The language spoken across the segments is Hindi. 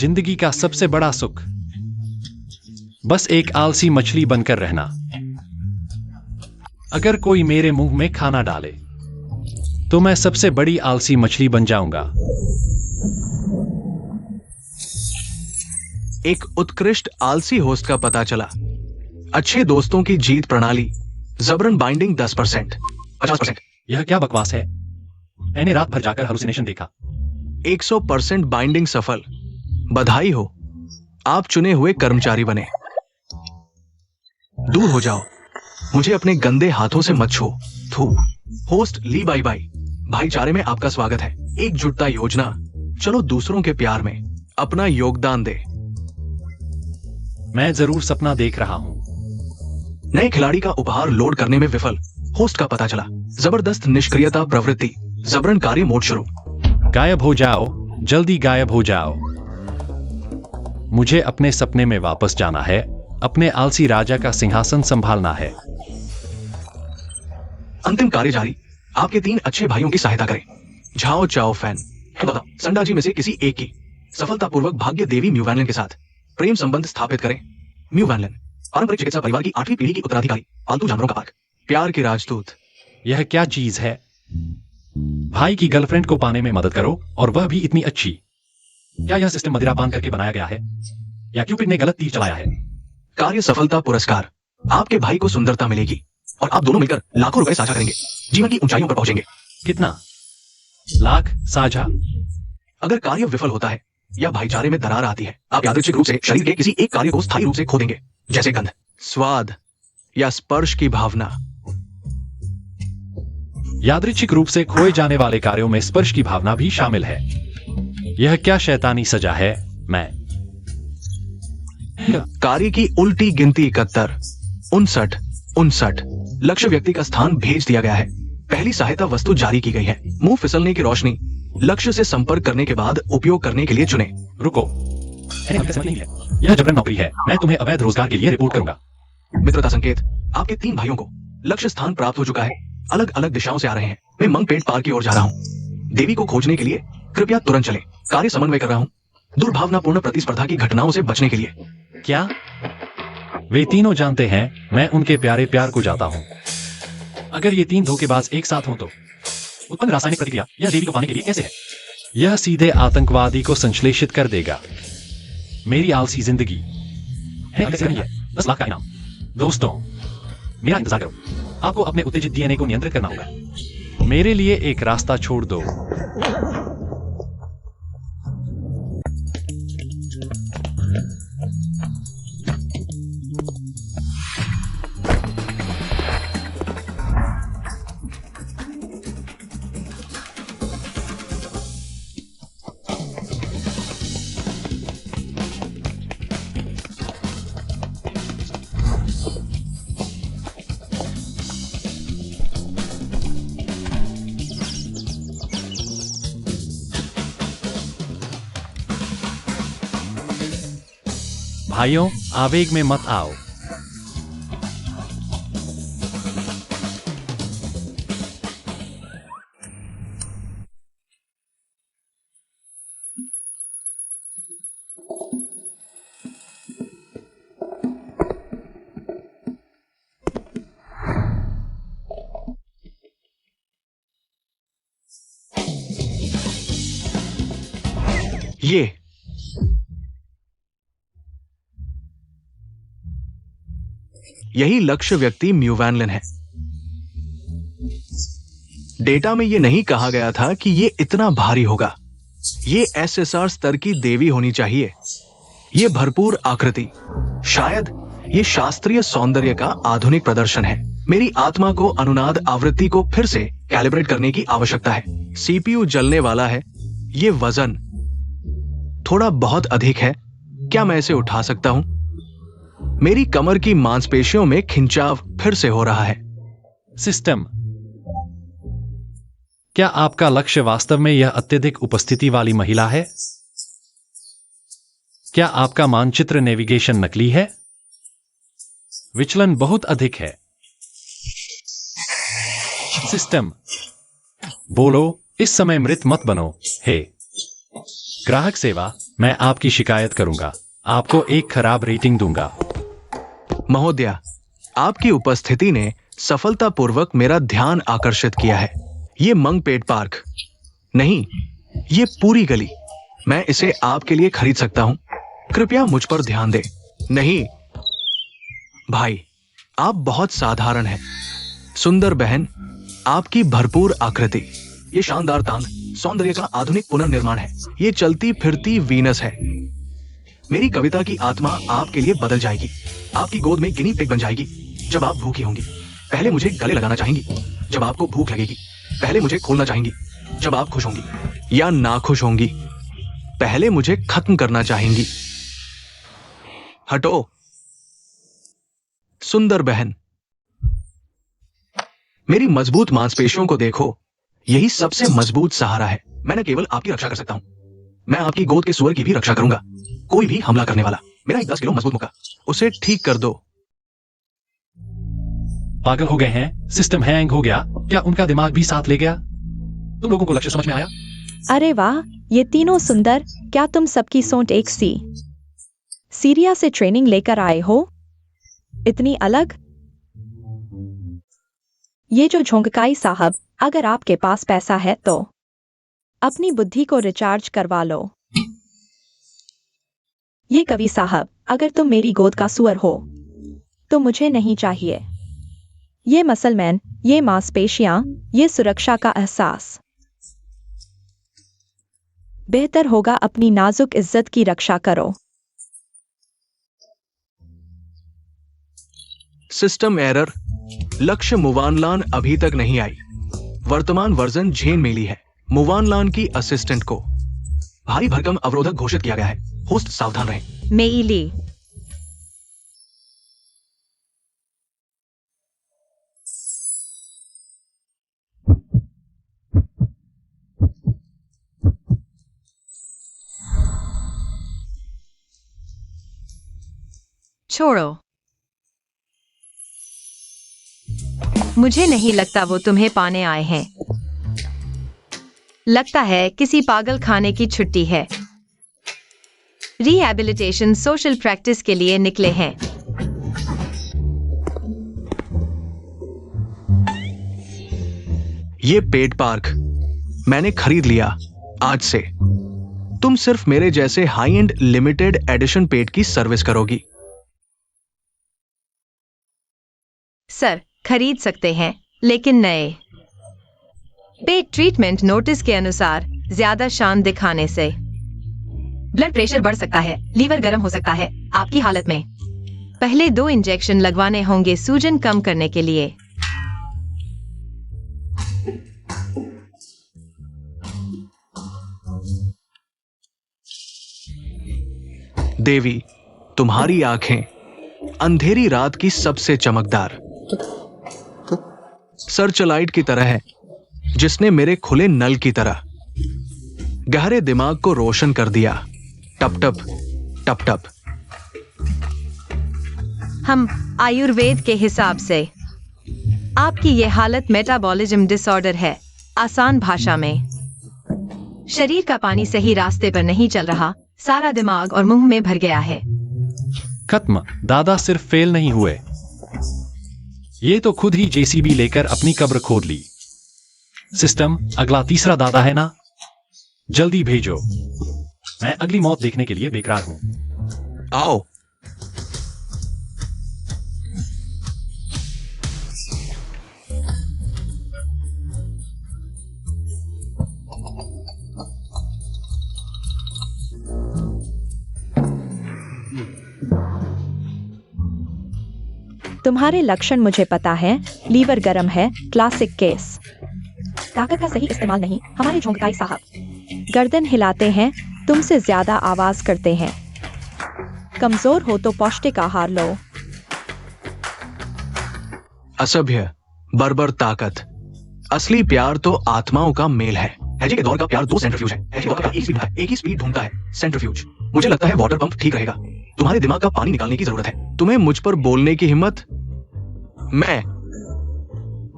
जिंदगी का सबसे बड़ा सुख बस एक आलसी मछली बनकर रहना। अगर कोई मेरे मुंह में खाना डाले तो मैं सबसे बड़ी आलसी मछली बन जाऊंगा। एक उत्कृष्ट आलसी होस्ट का पता चला। अच्छे दोस्तों की जीत प्रणाली। जबरन बाइंडिंग 10%, 50%। यह क्या बकवास है? मैंने रात भर जाकर हालुसिनेशन देखा। 100% बाइंडिंग सफल। बधाई हो, आप चुने हुए कर्मचारी बने। दूर हो जाओ, मुझे अपने गंदे हाथों से मत छू। थू। होस्ट ली बाई बाई। भाईचारे में आपका स्वागत है। एकजुटता योजना। चलो दूसरों के प्यार में अपना योगदान दे। मैं जरूर सपना देख रहा हूं। नए खिलाड़ी का उपहार लोड करने में विफल। होस्ट का पता चला। जबरदस्त निष्क्रियता प्रवृत्ति। जबरन कार्य मोड शुरू। गायब हो जाओ, जल्दी गायब हो जाओ। मुझे अपने सपने में वापस जाना है। अपने आलसी राजा का सिंहासन संभालना है। अंतिम कार्य जारी। आपके 3 अच्छे भाइयों की सहायता करें। झाओ चाओ फैन संडा जी में से किसी एक की सफलतापूर्वक भाग्य देवी म्यू वैनलन के साथ प्रेम संबंध स्थापित करें। म्यू वैनलन पारंपरिक चिकित्सा परिवार की 8वीं पीढ़ी की उत्तराधिकारी। पालतू जानवरों का पार्क। प्यार के राजदूत। यह क्या चीज है? भाई की गर्लफ्रेंड को पाने में मदद करो, और वह भी इतनी अच्छी। क्या यह सिस्टम मदिरापान करके बनाया गया है, या क्यूपिड ने गलत तीर चलाया है? कार्य सफलता पुरस्कार। आपके भाई को सुंदरता मिलेगी और आप दोनों मिलकर लाखों रुपए साझा करेंगे। जीवन की ऊंचाइयों पर पहुंचेंगे। कितना? लाख साझा? अगर कार्य विफल होता है या भाईचारे में दरार आती है, आप यादृच्छिक रूप से शरीर के किसी एक कार्य को स्थायी रूप से खो देंगे, जैसे गंध, स्वाद या स्पर्श की भावना। यादृच्छिक रूप से खोए जाने वाले कार्यों में स्पर्श की भावना भी शामिल है। यह क्या शैतानी सजा है? मैं कार्य की उल्टी गिनती 71, 59, 59। लक्ष्य व्यक्ति का स्थान भेज दिया गया है। पहली सहायता वस्तु जारी की गई है। मुंह फिसलने की रोशनी। लक्ष्य से संपर्क करने के बाद उपयोग करने के लिए चुने। रुको, नहीं है। यह जबरन नौकरी है। मैं तुम्हें अवैध रोजगार के लिए रिपोर्ट करूंगा। मित्रता संकेत। आपके 3 भाइयों को लक्ष्य स्थान प्राप्त हो चुका है। अलग अलग दिशाओं से आ रहे हैं। मैं मंगपेट पार की ओर जा रहा हूँ। देवी को खोजने के लिए कृपया तुरंत चलें। कार्य समन्वय कर रहा हूँ, दुर्भावनापूर्ण प्रतिस्पर्धा की घटनाओं से बचने के लिए। क्या वे तीनों जानते हैं मैं उनके प्यारे प्यार को जाता हूं? अगर ये 3 धोखेबाज एक साथ हों तो उत्पन्न रासायनिक प्रतिक्रिया यह देवी को पाने के लिए कैसे है? यह सीधे आतंकवादी को संश्लेषित कर देगा। मेरी आलसी जिंदगी है 10 लाख का इनाम। दोस्तों, मेरा इंतजार करो। आपको अपने उत्तेजित डीएनए को नियंत्रित करना होगा। मेरे लिए एक रास्ता छोड़ दो। भाइयों, आवेग में मत आओ। यही लक्ष्य व्यक्ति म्यू वैनलन है। डेटा में यह नहीं कहा गया था कि यह इतना भारी होगा। ये एसएसआर स्तर की देवी होनी चाहिए। ये भरपूर आकृति, शायद ये शास्त्रीय सौंदर्य का आधुनिक प्रदर्शन है। मेरी आत्मा को अनुनाद आवृत्ति को फिर से कैलिब्रेट करने की आवश्यकता है। सीपीयू जलने वाला है। ये वजन थोड़ा बहुत अधिक है। क्या मैं इसे उठा सकता हूं? मेरी कमर की मांसपेशियों में खिंचाव फिर से हो रहा है। सिस्टम, क्या आपका लक्ष्य वास्तव में यह अत्यधिक उपस्थिति वाली महिला है? क्या आपका मानचित्र नेविगेशन नकली है? विचलन बहुत अधिक है। सिस्टम, बोलो, इस समय मृत मत बनो। हे ग्राहक सेवा, मैं आपकी शिकायत करूंगा। आपको एक खराब रेटिंग दूंगा। महोदया, आपकी उपस्थिति ने सफलतापूर्वक मेरा ध्यान आकर्षित किया है। ये मंगपेट पार्क नहीं, ये पूरी गली, मैं इसे आपके लिए खरीद सकता हूं। कृपया मुझ पर ध्यान दें। नहीं भाई, आप बहुत साधारण हैं। सुंदर बहन, आपकी भरपूर आकृति, ये शानदार तांग सौंदर्य का आधुनिक पुनर्निर्माण है। ये चलती फिरती वीनस है। मेरी कविता की आत्मा आपके लिए बदल जाएगी। आपकी गोद में गिनी पिग बन जाएगी जब आप भूखी होंगी। पहले मुझे गले लगाना चाहेंगी जब आपको भूख लगेगी। पहले मुझे खोलना चाहेंगी जब आप खुश होंगी या नाखुश होंगी। पहले मुझे खत्म करना चाहेंगी। हटो। सुंदर बहन, मेरी मजबूत मांसपेशियों को देखो। यही सबसे मजबूत सहारा है। मैं न केवल आपकी रक्षा कर सकता हूं, मैं आपकी गोद के सुअर की भी रक्षा करूंगा। कोई भी हमला करने वाला, मेरा एक 10 किलो मजबूत मुक्का, उसे ठीक कर दो। पागल हो गए हैं? सिस्टम हैंग हो गया क्या? उनका दिमाग भी साथ ले गया? तुम लोगों को लक्ष्य समझ में आया? अरे वाह, ये तीनों सुंदर। क्या तुम सबकी सोच एक सी सीरिया से ट्रेनिंग लेकर आए हो? इतनी अलग? ये जो झोंककाई साहब, अगर आपके पास पैसा है तो अपनी बुद्धि को रिचार्ज करवा लो। ये कवि साहब, अगर तुम मेरी गोद का सुअर हो तो मुझे नहीं चाहिए ये मसलमैन, ये मांसपेशियां, ये सुरक्षा का एहसास। बेहतर होगा अपनी नाजुक इज्जत की रक्षा करो। System error. लक्ष्य मुवानलान अभी तक नहीं आई। वर्तमान वर्जन झेन मेली है। मुवानलान की असिस्टेंट को भारी भरकम अवरोधक घोषित किया गया है। होस्ट सावधान रहें। मेईली। छोड़ो, मुझे नहीं लगता वो तुम्हें पाने आए हैं। लगता है किसी पागल खाने की छुट्टी है। रिहैबिलिटेशन सोशल प्रैक्टिस के लिए निकले हैं। ये पेट पार्क मैंने खरीद लिया आज से। तुम सिर्फ मेरे जैसे हाई एंड लिमिटेड एडिशन पेट की सर्विस करोगी। सर, खरीद सकते हैं, लेकिन नए पेट ट्रीटमेंट नोटिस के अनुसार ज्यादा शान दिखाने से ब्लड प्रेशर बढ़ सकता है, लीवर गर्म हो सकता है। आपकी हालत में पहले 2 इंजेक्शन लगवाने होंगे सूजन कम करने के लिए। देवी, तुम्हारी आंखें अंधेरी रात की सबसे चमकदार सर्चलाइट की तरह है, जिसने मेरे खुले नल की तरह गहरे दिमाग को रोशन कर दिया। टप टप टप टप। हम आयुर्वेद के हिसाब से आपकी ये हालत मेटाबॉलिज्म डिसऑर्डर है। आसान भाषा में, शरीर का पानी सही रास्ते पर नहीं चल रहा, सारा दिमाग और मुंह में भर गया है। खत्म। दादा सिर्फ फेल नहीं हुए, ये तो खुद ही जेसीबी लेकर अपनी कब्र खोद ली। सिस्टम, अगला तीसरा दादा है ना? जल्दी भेजो, मैं अगली मौत देखने के लिए बेकरार हूं। आओ। तुम्हारे लक्षण मुझे पता है। लीवर गरम है, क्लासिक केस। ताकत का सही इस्तेमाल नहीं, हमारे झोंकताई साहब। गर्दन हिलाते हैं, तुमसे ज्यादा आवाज करते हैं। कमजोर हो तो पौष्टिक आहार लो। असभ्य, बर्बर ताकत। असली प्यार तो आत्माओं का मेल है। हैजी के दौर का प्यार 2 सेंट्रीफ्यूज है। हैजी दौर का प्यार एक ही स्पीड ढूंढता है, सेंट्रीफ्यूज। मुझे लगता है वाटर पंप ठीक रहेगा। तुम्हारे दिमाग का पानी निकालने की जरूरत है। तुम्हें मुझ पर बोलने की हिम्मत? मैं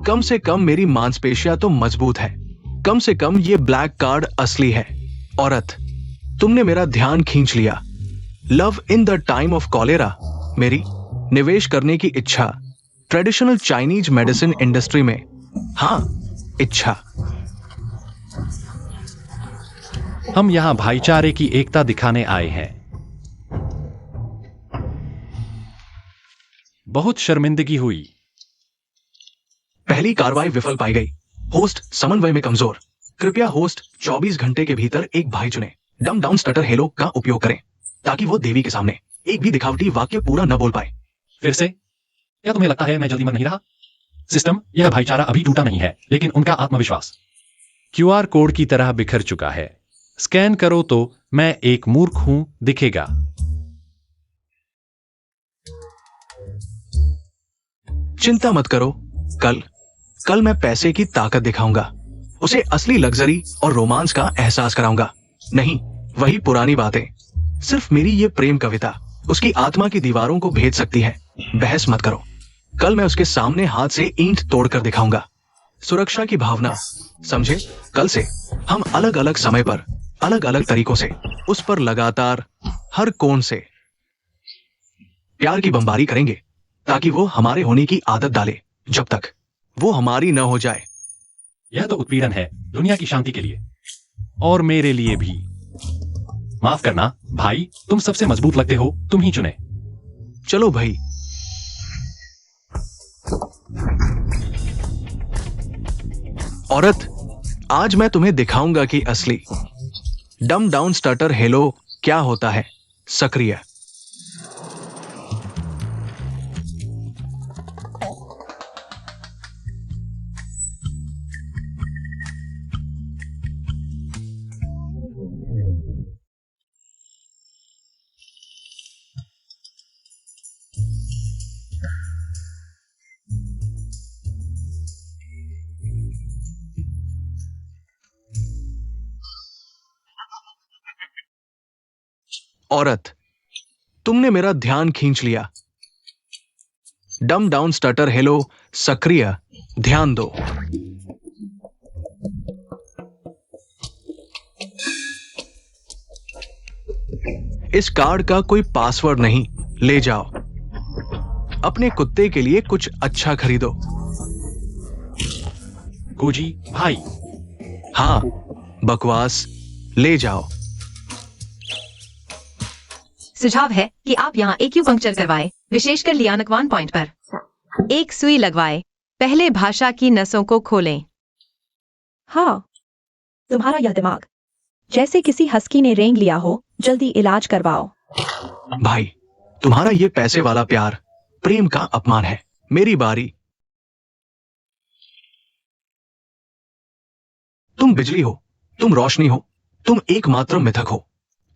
कम से कम मेरी मांसपेशियां तो मजबूत है। कम से कम ये ब्लैक कार्ड असली है। औरत, तुमने मेरा ध्यान खींच लिया। Love in the time of cholera, मेरी निवेश करने की इच्छा। ट्रेडिशनल चाइनीज मेडिसिन इंडस्ट्री में, हाँ, इच्छा। हम यहाँ भाईचारे की एकता दिखाने आए हैं। बहुत शर्मिंदगी हुई। पहली कार्रवाई विफल पाई गई। होस्ट समन्वय में कमजोर। कृपया होस्ट 24 घंटे के भीतर एक भाई चुने। डम डाउन स्टटर हेलो का उपयोग करें ताकि वो देवी के सामने एक भी दिखावटी वाक्य पूरा न बोल पाए। फिर से, क्या तुम्हें लगता है मैं जल्दी मर नहीं रहा? सिस्टम, यह भाईचारा अभी टूटा नहीं है, लेकिन उनका आत्मविश्वास क्यूआर कोड की तरह बिखर चुका है। स्कैन करो तो मैं एक मूर्ख हूं दिखेगा। चिंता मत करो, कल मैं पैसे की ताकत दिखाऊंगा। उसे असली लग्जरी और रोमांस का एहसास कराऊंगा। नहीं, वही पुरानी बातें। सिर्फ मेरी ये प्रेम कविता उसकी आत्मा की दीवारों को भेद सकती है। बहस मत करो। कल मैं उसके सामने हाथ से ईंट तोड़कर दिखाऊंगा। सुरक्षा की भावना, समझे? कल से हम अलग अलग समय पर अलग अलग तरीकों से उस पर लगातार हर कोण से प्यार की बमबारी करेंगे ताकि वो हमारे होने की आदत डाले जब तक वो हमारी न हो जाए। यह तो उत्पीड़न है, दुनिया की शांति के लिए और मेरे लिए भी। माफ करना भाई, तुम सबसे मजबूत लगते हो, तुम ही चुने। चलो भाई। औरत, आज मैं तुम्हें दिखाऊंगा कि असली डम डाउन स्टटर हेलो क्या होता है। सक्रिय। औरत, तुमने मेरा ध्यान खींच लिया। डम डाउन स्टटर हेलो सक्रिय। ध्यान दो। इस कार्ड का कोई पासवर्ड नहीं, ले जाओ। अपने कुत्ते के लिए कुछ अच्छा खरीदो। गोजी भाई। हाँ, बकवास, ले जाओ। सुझाव है कि आप यहाँ एक्यूपंक्चर करवाएं, विशेषकर लियानकवान पॉइंट पर। एक सुई लगवाएं। पहले भाषा की नसों को खोलें। हाँ, तुम्हारा यह दिमाग जैसे किसी हस्की ने रेंग लिया हो। जल्दी इलाज करवाओ। भाई, तुम्हारा ये पैसे वाला प्यार प्रेम का अपमान है। मेरी बारी। तुम बिजली हो, तुम रोशनी हो, तुम एकमात्र मिथक हो।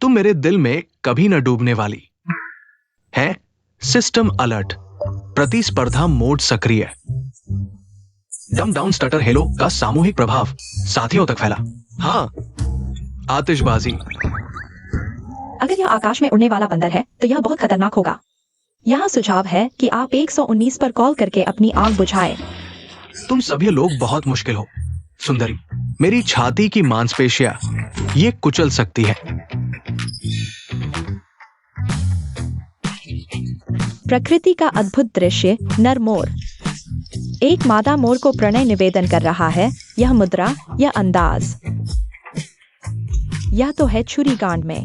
तुम मेरे दिल में कभी न डूबने वाली है। System alert. प्रतिस्पर्धा मोड सक्रिय। डम डाउन स्टटर हेलो का सामूहिक प्रभाव साथियों तक फैला। हाँ, आतिशबाजी। अगर यह आकाश में उड़ने वाला बंदर है तो यह बहुत खतरनाक होगा। यहाँ सुझाव है कि आप 119 पर कॉल करके अपनी आग बुझाएं। तुम सभी लोग बहुत मुश्किल हो। सुंदरी, मेरी छाती की मांसपेशियां ये कुचल सकती है। प्रकृति का अद्भुत दृश्य। नर मोर एक मादा मोर को प्रणय निवेदन कर रहा है। यह मुद्रा, यह अंदाज, यह तो है छुरी गांड में।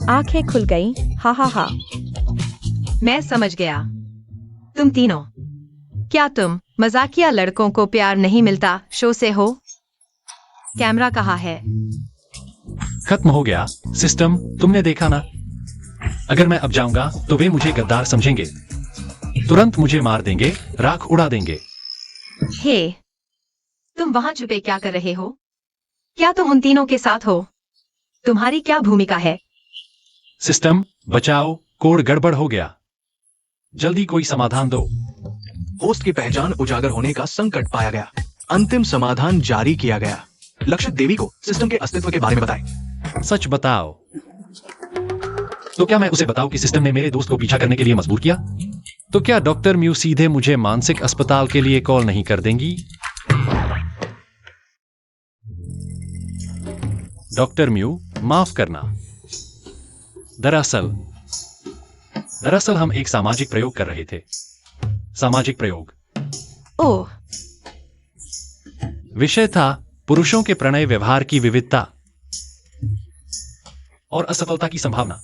आंखें खुल गईं। हा हा हा। मैं समझ गया। तुम तीनों, क्या तुम मजाकिया लड़कों को प्यार नहीं मिलता शो से हो? कैमरा कहाँ है? खत्म हो गया। सिस्टम, तुमने देखा ना? अगर मैं अब जाऊंगा तो वे मुझे गद्दार समझेंगे, तुरंत मुझे मार देंगे, राख उड़ा देंगे। हे, तुम वहां छुपे क्या कर रहे हो? क्या तुम उन तीनों के साथ हो? तुम्हारी क्या भूमिका है? सिस्टम, बचाओ, कोड गड़बड़ हो गया। जल्दी कोई समाधान दो। होस्ट की पहचान उजागर होने का संकट पाया गया। अंतिम समाधान जारी किया गया। लक्षित देवी को सिस्टम के अस्तित्व के बारे में बताएं। सच बताओ। तो क्या मैं उसे बताऊं कि सिस्टम ने मेरे दोस्त को पीछा करने के लिए मजबूर किया? तो क्या डॉक्टर म्यू सीधे मुझे मानसिक अस्पताल के लिए कॉल नहीं कर देंगी? डॉक्टर म्यू, माफ करना। दरअसल हम एक सामाजिक प्रयोग कर रहे थे। सामाजिक प्रयोग। ओह, विषय था पुरुषों के प्रणय व्यवहार की विविधता और असफलता की संभावना।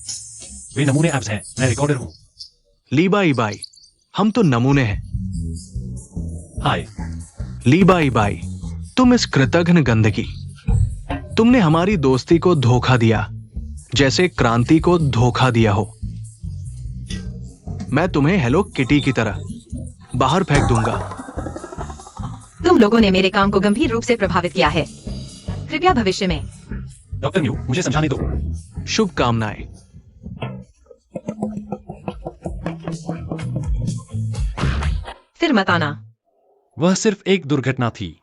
वे नमूने एप्स हैं, मैं रिकॉर्डर हूं। लीबा इबाई, हम तो नमूने हैं। हाय। लीबा इबाई, तुम इस कृतघ्न गंदगी, तुमने हमारी दोस्ती को धोखा दिया जैसे क्रांति को धोखा दिया हो। मैं तुम्हें हेलो किटी की तरह बाहर फेंक दूंगा। तुम लोगों ने मेरे काम को गंभीर रूप से प्रभावित किया है। कृपया भविष्य में। डॉक्टर म्यू, मुझे समझाने दो। शुभकामनाएं। फिर मत आना। वह सिर्फ एक दुर्घटना थी।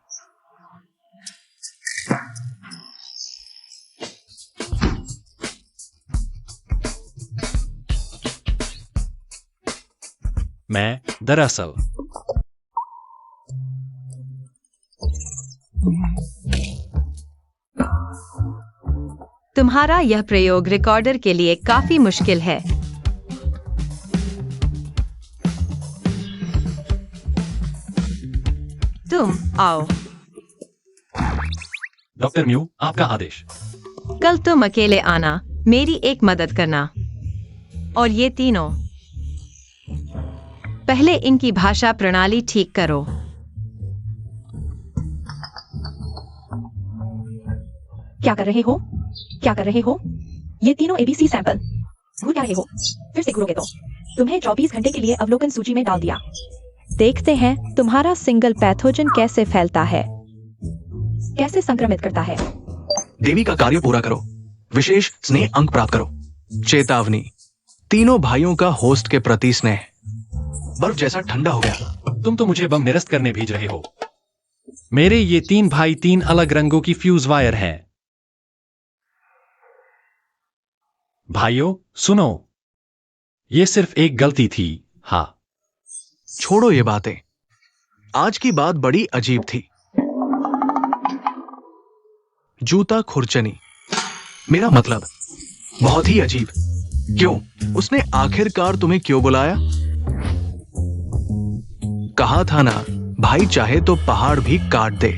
मैं दरअसल तुम्हारा यह प्रयोग रिकॉर्डर के लिए काफी मुश्किल है। तुम आओ। डॉक्टर म्यू, आपका आदेश। कल तुम अकेले आना, मेरी एक मदद करना। और ये तीनों, पहले इनकी भाषा प्रणाली ठीक करो। क्या कर रहे हो? क्या कर रहे हो? ये तीनों एबीसी सैंपल घूर क्या रहे हो? फिर से घूरोगे तो तुम्हें 24 घंटे के लिए अवलोकन सूची में डाल दिया। देखते हैं तुम्हारा सिंगल पैथोजन कैसे फैलता है, कैसे संक्रमित करता है। देवी का कार्य पूरा करो, विशेष स्नेह अंक प्राप्त करो। चेतावनी, तीनों भाइयों का होस्ट के प्रति स्नेह बर्फ जैसा ठंडा हो गया। तुम तो मुझे बम निरस्त करने भेज रहे हो। मेरे ये तीन भाई तीन अलग रंगों की फ्यूज वायर हैं। भाइयों सुनो, ये सिर्फ एक गलती थी। हाँ, छोड़ो ये बातें। आज की बात बड़ी अजीब थी। जूता खुरचनी, मेरा मतलब बहुत ही अजीब। क्यों? उसने आखिरकार तुम्हें क्यों बुलाया? कहा था ना, भाई चाहे तो पहाड़ भी काट दे।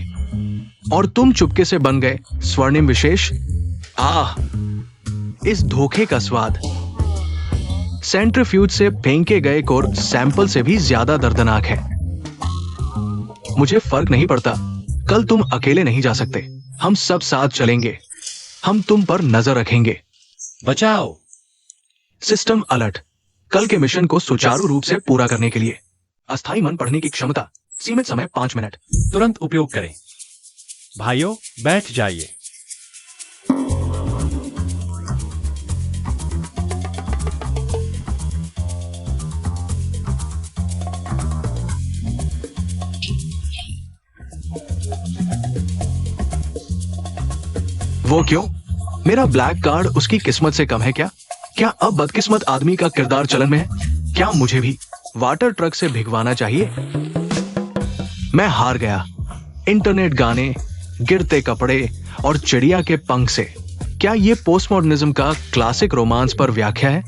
और तुम चुपके से बन गए स्वर्णिम विशेष। आह, इस धोखे का स्वाद सेंट्रीफ्यूज से फेंके गए कोर सैंपल से भी ज्यादा दर्दनाक है। मुझे फर्क नहीं पड़ता, कल तुम अकेले नहीं जा सकते। हम सब साथ चलेंगे। हम तुम पर नजर रखेंगे। बचाओ। System alert. कल के मिशन को सुचारू रूप से पूरा करने के लिए अस्थायी मन पढ़ने की क्षमता, सीमित समय 5 मिनट। तुरंत उपयोग करें। भाइयों बैठ जाइए। वो क्यों? मेरा ब्लैक कार्ड उसकी किस्मत से कम है क्या? क्या अब बदकिस्मत आदमी का किरदार चलन में है? क्या मुझे भी वाटर ट्रक से भिगवाना चाहिए? मैं हार गया। इंटरनेट गाने, गिरते कपड़े और चिड़िया के पंख से। क्या ये पोस्टमॉडर्निज्म का क्लासिक रोमांस पर व्याख्या है?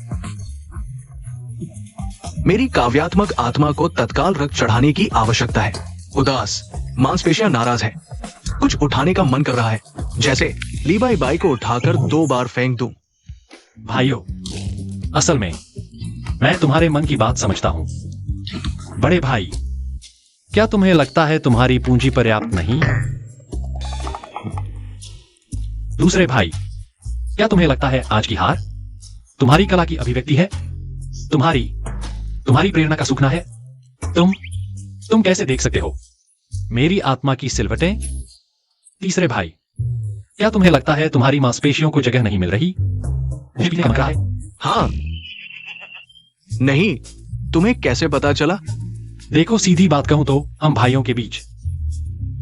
मेरी काव्यात्मक आत्मा को तत्काल रक्त चढ़ाने की आवश्यकता है। उदास, मांसपेशियां नाराज है। कुछ उठाने का मन कर रहा है, जैसे लीबाई बाई को उठाकर 2 बार फेंक दूं। भाइयों, असल में मैं तुम्हारे मन की बात समझता हूं। बड़े भाई, क्या तुम्हें लगता है तुम्हारी पूंजी पर्याप्त नहीं? दूसरे भाई, क्या तुम्हें लगता है आज की हार तुम्हारी कला की अभिव्यक्ति है? तुम्हारी प्रेरणा का सूखना है? तुम कैसे देख सकते हो मेरी आत्मा की सिलवटें? तीसरे भाई, क्या तुम्हें लगता है तुम्हारी मांसपेशियों को जगह नहीं मिल रही? मुझे भी लग रहा है। हाँ, नहीं, तुम्हें कैसे पता चला? देखो, सीधी बात कहूं तो हम भाइयों के बीच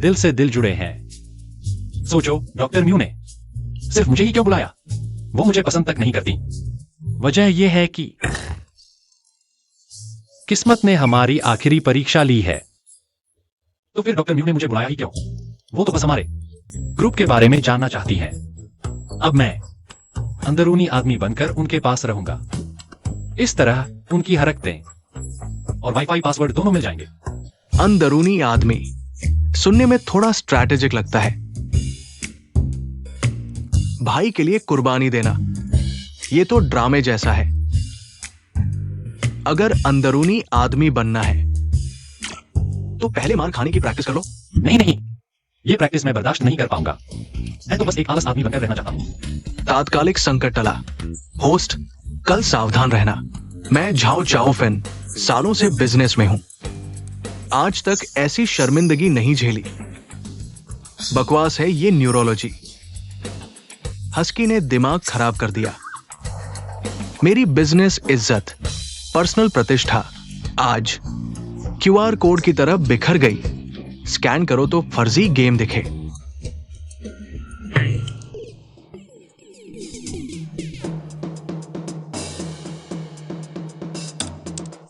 दिल से दिल जुड़े हैं। सोचो, डॉक्टर म्यू ने सिर्फ मुझे ही क्यों बुलाया? वो मुझे पसंद तक नहीं करती। वजह यह है कि किस्मत ने हमारी आखिरी परीक्षा ली है। तो फिर डॉक्टर म्यू ने मुझे बुलाया ही क्यों? वो तो बस हमारे ग्रुप के बारे में जानना चाहती है। अब मैं अंदरूनी आदमी बनकर उनके पास रहूंगा। इस तरह उनकी हरकतें और वाईफाई पासवर्ड दोनों मिल जाएंगे। अंदरूनी आदमी सुनने में थोड़ा स्ट्रैटेजिक लगता है। भाई के लिए कुर्बानी देना, ये तो ड्रामे जैसा है। अगर अंदरूनी आदमी बनना है तो पहले मार खाने की प्रैक्टिस कर लो। नहीं नहीं, ये प्रैक्टिस मैं बर्दाश्त नहीं कर पाऊंगा। मैं तो बस एक आलस आदमी बनकर रहना चाहता हूँ। तात्कालिक संकट टला। होस्ट, कल सावधान रहना। मैं झाओ चाओ फेन, सालों से बिजनेस में हूं। आज तक ऐसी शर्मिंदगी नहीं झेली। बकवास है ये न्यूरोलॉजी। हस्की ने दिमाग खराब कर दिया। मेरी बिजनेस इज्जत, पर्सनल प्रतिष्ठा आज क्यूआर कोड की तरह बिखर गई। स्कैन करो तो फर्जी गेम दिखे।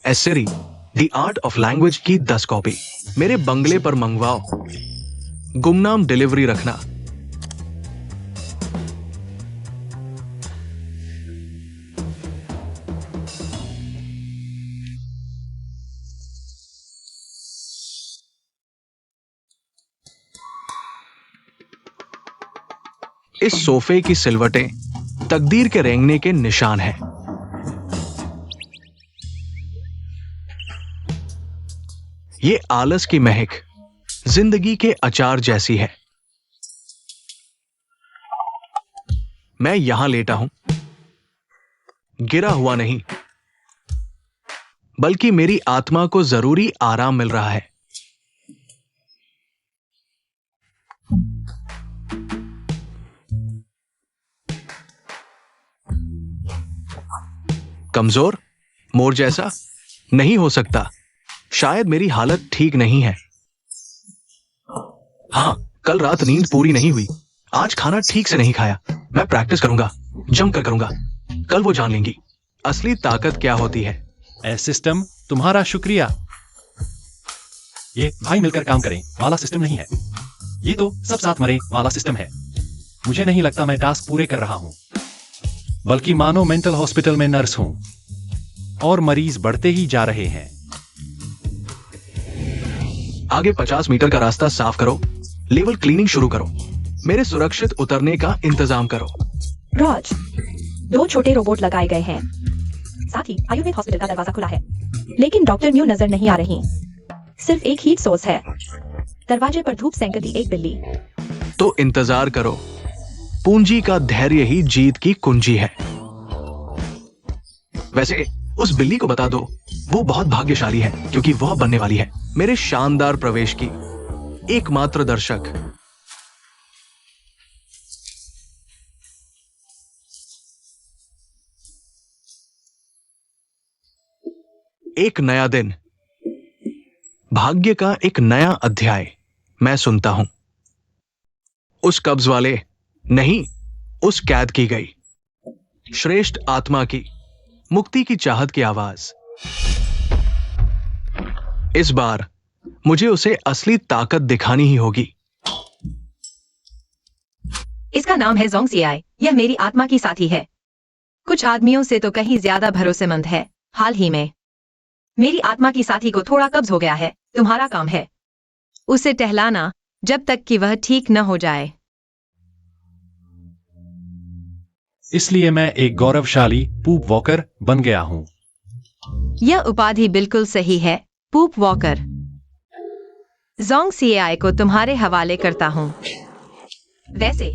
एसेरी द आर्ट ऑफ लैंग्वेज की 10 कॉपी मेरे बंगले पर मंगवाओ। गुमनाम डिलीवरी रखना। इस सोफे की सिलवटें तकदीर के रेंगने के निशान हैं। ये आलस की महक जिंदगी के अचार जैसी है। मैं यहां लेटा हूं, गिरा हुआ नहीं, बल्कि मेरी आत्मा को जरूरी आराम मिल रहा है। कमजोर, मोर जैसा नहीं हो सकता। शायद मेरी हालत ठीक नहीं है। हाँ, कल रात नींद पूरी नहीं हुई। आज खाना ठीक से नहीं खाया। मैं प्रैक्टिस करूंगा, जमकर करूंगा। कल वो जान लेंगी असली ताकत क्या होती है। ए सिस्टम, तुम्हारा शुक्रिया। ये भाई मिलकर काम करें वाला सिस्टम नहीं है। ये तो सब साथ मरे वाला सिस्टम है। मुझे नहीं लगता मैं टास्क पूरे कर रहा हूं, बल्कि मानो मेंटल हॉस्पिटल में नर्स हूं और मरीज बढ़ते ही जा रहे हैं। आगे 50 मीटर का रास्ता साफ करो। लेवल क्लीनिंग शुरू करो। मेरे सुरक्षित उतरने का इंतजाम करो। रॉज, 2 छोटे रोबोट लगाए गए हैं। साथ ही आयुर्वेद हॉस्पिटल का दरवाजा खुला है, लेकिन डॉक्टर न्यू नजर नहीं आ रही। सिर्फ एक हीट सोर्स है। दरवाजे पर धूप सेंकती एक बिल्ली। तो इंतजार करो। पूंजी का धैर्य ही जीत की कुंजी है। वैसे उस बिल्ली को बता दो वो बहुत भाग्यशाली है, क्योंकि वह बनने वाली है मेरे शानदार प्रवेश की एकमात्र दर्शक। एक नया दिन, भाग्य का एक नया अध्याय मैं सुनता हूं। उस कब्ज वाले नहीं, उस कैद की गई श्रेष्ठ आत्मा की मुक्ति की चाहत की आवाज। इस बार मुझे उसे असली ताकत दिखानी ही होगी। इसका नाम है जोंग सियाई। यह मेरी आत्मा की साथी है। कुछ आदमियों से तो कहीं ज्यादा भरोसेमंद है। हाल ही में मेरी आत्मा की साथी को थोड़ा कब्ज हो गया है। तुम्हारा काम है उसे टहलाना जब तक कि वह ठीक न हो जाए। इसलिए मैं एक गौरवशाली पूप वॉकर बन गया हूं। यह उपाधि बिल्कुल सही है, पूप वॉकर। जोंग सियाई को तुम्हारे हवाले करता हूं। वैसे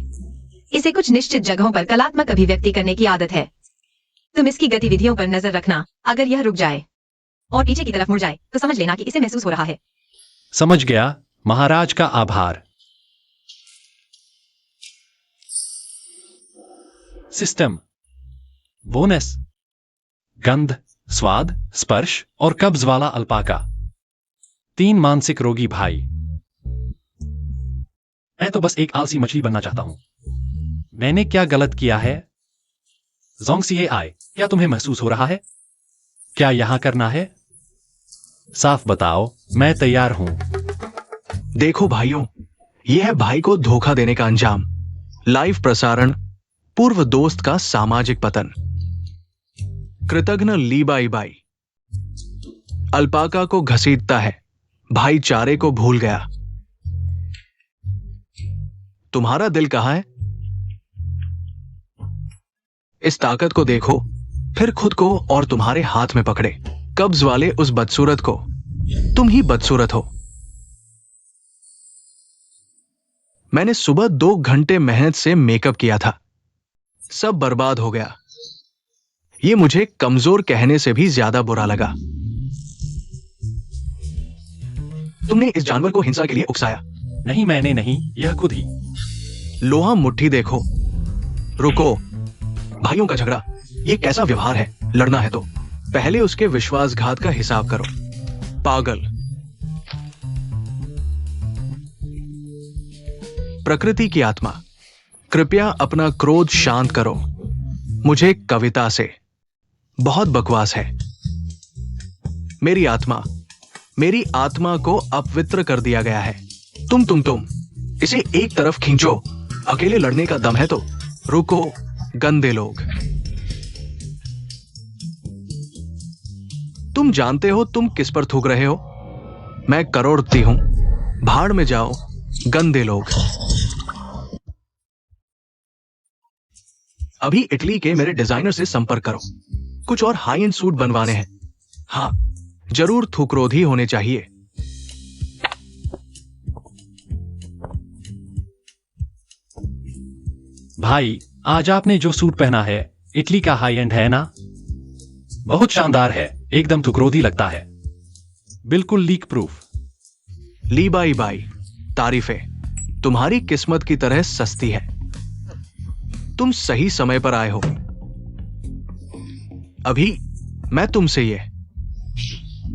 इसे कुछ निश्चित जगहों पर कलात्मक अभिव्यक्ति करने की आदत है। तुम इसकी गतिविधियों पर नजर रखना। अगर यह रुक जाए और पीछे की तरफ मुड़ जाए तो समझ लेना कि इसे महसूस हो रहा है। समझ गया। महाराज का आभार। सिस्टम बोनस, गंध, स्वाद, स्पर्श और कब्ज वाला अल्पाका। 3 मानसिक रोगी भाई। मैं तो बस एक आलसी मछली बनना चाहता हूं। मैंने क्या गलत किया है? जोंग सियाई, क्या तुम्हें महसूस हो रहा है? क्या यहां करना है? साफ बताओ, मैं तैयार हूं। देखो भाइयों, यह है भाई को धोखा देने का अंजाम। लाइव प्रसारण पूर्व दोस्त का सामाजिक पतन। कृतघ्न लीबाई बाई। अल्पाका को घसीटता है, भाईचारे को भूल गया। तुम्हारा दिल कहां है? इस ताकत को देखो, फिर खुद को और तुम्हारे हाथ में पकड़े कब्ज वाले उस बदसूरत को। तुम ही बदसूरत हो। मैंने सुबह 2 घंटे मेहनत से मेकअप किया था, सब बर्बाद हो गया। ये मुझे कमजोर कहने से भी ज्यादा बुरा लगा। तुमने इस जानवर को हिंसा के लिए उकसाया। नहीं, मैंने नहीं, यह खुद ही। लोहा मुट्ठी देखो। रुको, भाइयों का झगड़ा, ये कैसा व्यवहार है? लड़ना है तो पहले उसके विश्वासघात का हिसाब करो। पागल। प्रकृति की आत्मा, कृपया अपना क्रोध शांत करो। मुझे कविता से बहुत बकवास है। मेरी आत्मा को अपवित्र कर दिया गया है। तुम इसे एक तरफ खींचो। अकेले लड़ने का दम है तो रुको, गंदे लोग। तुम जानते हो तुम किस पर थूक रहे हो? मैं करोड़पति हूं। भाड़ में जाओ, गंदे लोग। अभी इटली के मेरे डिजाइनर से संपर्क करो। कुछ और हाई एंड सूट बनवाने हैं। हाँ, जरूर थूकरोधी होने चाहिए। भाई, आज आपने जो सूट पहना है इटली का हाई एंड है ना? बहुत शानदार है, एकदम थुकरोधी लगता है, बिल्कुल लीक प्रूफ। लीबाई बाई, तारीफें तुम्हारी किस्मत की तरह सस्ती है। तुम सही समय पर आए हो। अभी मैं तुमसे ये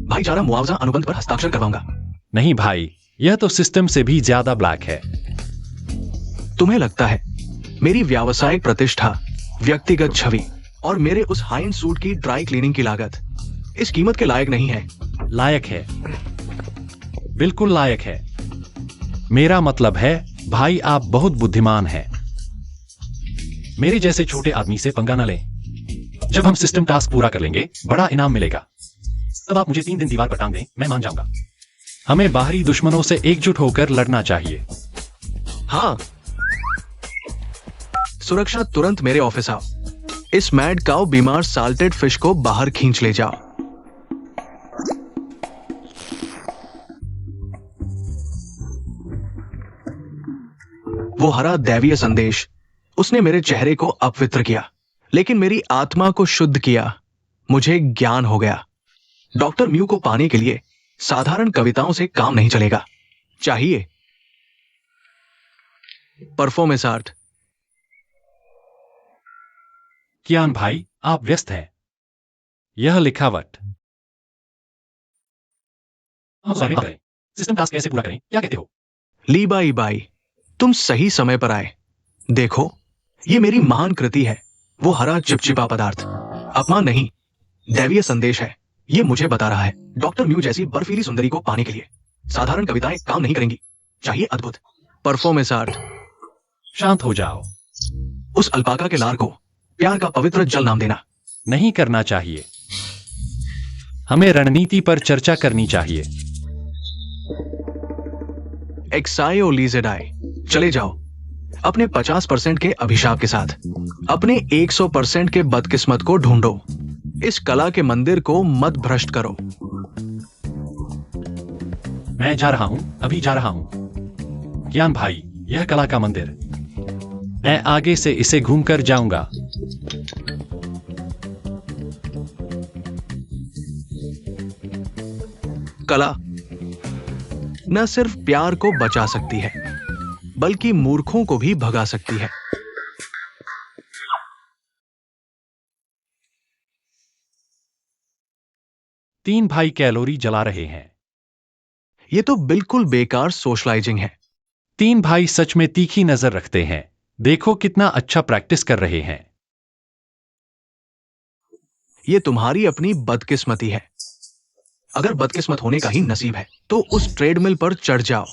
भाईचारा मुआवजा अनुबंध पर हस्ताक्षर करवाऊंगा। नहीं भाई, यह तो सिस्टम से भी ज्यादा ब्लैक है। तुम्हें लगता है मेरी व्यावसायिक प्रतिष्ठा, व्यक्तिगत छवि और मेरे उस हाई एंड सूट की ड्राई क्लीनिंग की लागत इस कीमत के लायक नहीं है? लायक है, बिल्कुल लायक है। मेरा मतलब है भाई, आप बहुत बुद्धिमान हैं। मेरे जैसे छोटे आदमी से पंगा न लें। जब हम सिस्टम टास्क पूरा कर लेंगे, बड़ा इनाम मिलेगा। तब आप मुझे 3 दिन दीवार पर टांग दें, मैं मान जाऊंगा। हमें बाहरी दुश्मनों से एकजुट होकर लड़ना चाहिए। हाँ, सुरक्षा, तुरंत मेरे ऑफिस आओ। इस मैड काउ बीमार साल्टेड फिश को बाहर खींच ले जाओ। वो हरा दैवीय संदेश, उसने मेरे चेहरे को अपवित्र किया, लेकिन मेरी आत्मा को शुद्ध किया। मुझे ज्ञान हो गया। डॉक्टर म्यू को पाने के लिए साधारण कविताओं से काम नहीं चलेगा, चाहिए परफॉर्मेंस आर्ट। कियान भाई, आप व्यस्त हैं। यह लिखावट। सिस्टम टास्क कैसे पूरा करें, क्या कहते हो? लीबाई बाई, तुम सही समय पर आए। देखो, ये मेरी महान कृति है। वो हरा चिपचिपा पदार्थ अपमान नहीं, दैवीय संदेश है। ये मुझे बता रहा है डॉक्टर म्यू जैसी बर्फीली सुंदरी को पाने के लिए साधारण कविताएं काम नहीं करेंगी, चाहिए अद्भुत परफॉर्मेंस आर्ट। शांत हो जाओ। उस अल्पाका के लार को प्यार का पवित्र जल नाम देना नहीं करना चाहिए। हमें रणनीति पर चर्चा करनी चाहिए। एक्सायोलीजेडाई, चले जाओ अपने 50% के अभिशाप के साथ। अपने 100% के बदकिस्मत को ढूंढो। इस कला के मंदिर को मत भ्रष्ट करो। मैं जा रहा हूं, अभी जा रहा हूं। कियान भाई, यह कला का मंदिर, मैं आगे से इसे घूमकर जाऊंगा। कला न सिर्फ प्यार को बचा सकती है, बल्कि मूर्खों को भी भगा सकती है। तीन भाई कैलोरी जला रहे हैं। ये तो बिल्कुल बेकार सोशलाइजिंग है। 3 भाई सच में तीखी नजर रखते हैं। देखो कितना अच्छा प्रैक्टिस कर रहे हैं। ये तुम्हारी अपनी बदकिस्मती है। अगर बदकिस्मत होने का ही नसीब है तो उस ट्रेडमिल पर चढ़ जाओ।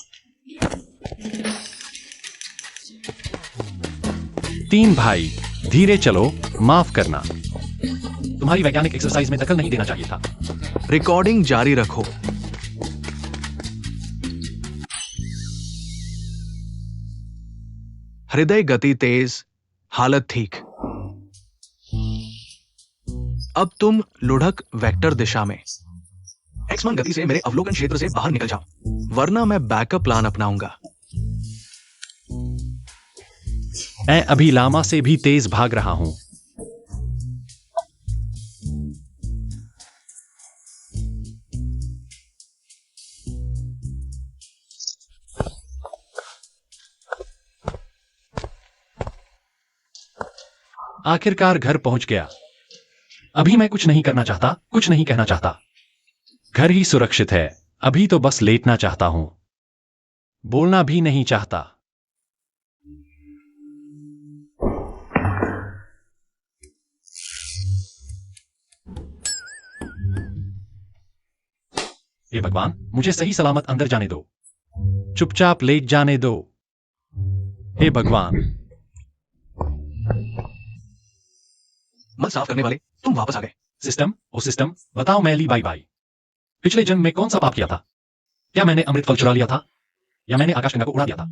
3 भाई, धीरे चलो, माफ करना। तुम्हारी वैज्ञानिक एक्सरसाइज में दखल नहीं देना चाहिए था। रिकॉर्डिंग जारी रखो। हृदय गति तेज, हालत ठीक। अब तुम लुढ़क वेक्टर दिशा में। x1 गति से मेरे अवलोकन क्षेत्र से बाहर निकल जाओ, वरना मैं बैकअप प्लान अपनाऊंगा। मैं अभी लामा से भी तेज भाग रहा हूं। आखिरकार घर पहुंच गया। अभी मैं कुछ नहीं करना चाहता, कुछ नहीं कहना चाहता। घर ही सुरक्षित है। अभी तो बस लेटना चाहता हूं, बोलना भी नहीं चाहता। हे भगवान, मुझे सही सलामत अंदर जाने दो। चुपचाप लेट जाने दो। हे भगवान। मत साफ करने वाले, तुम वापस आ गए। सिस्टम, ओ सिस्टम, बताओ मैली बाई बाई। पिछले जन्म में कौन सा पाप किया था? क्या मैंने अमृत फल चुरा लिया था? या मैंने आकाशगंगा को उड़ा दिया था?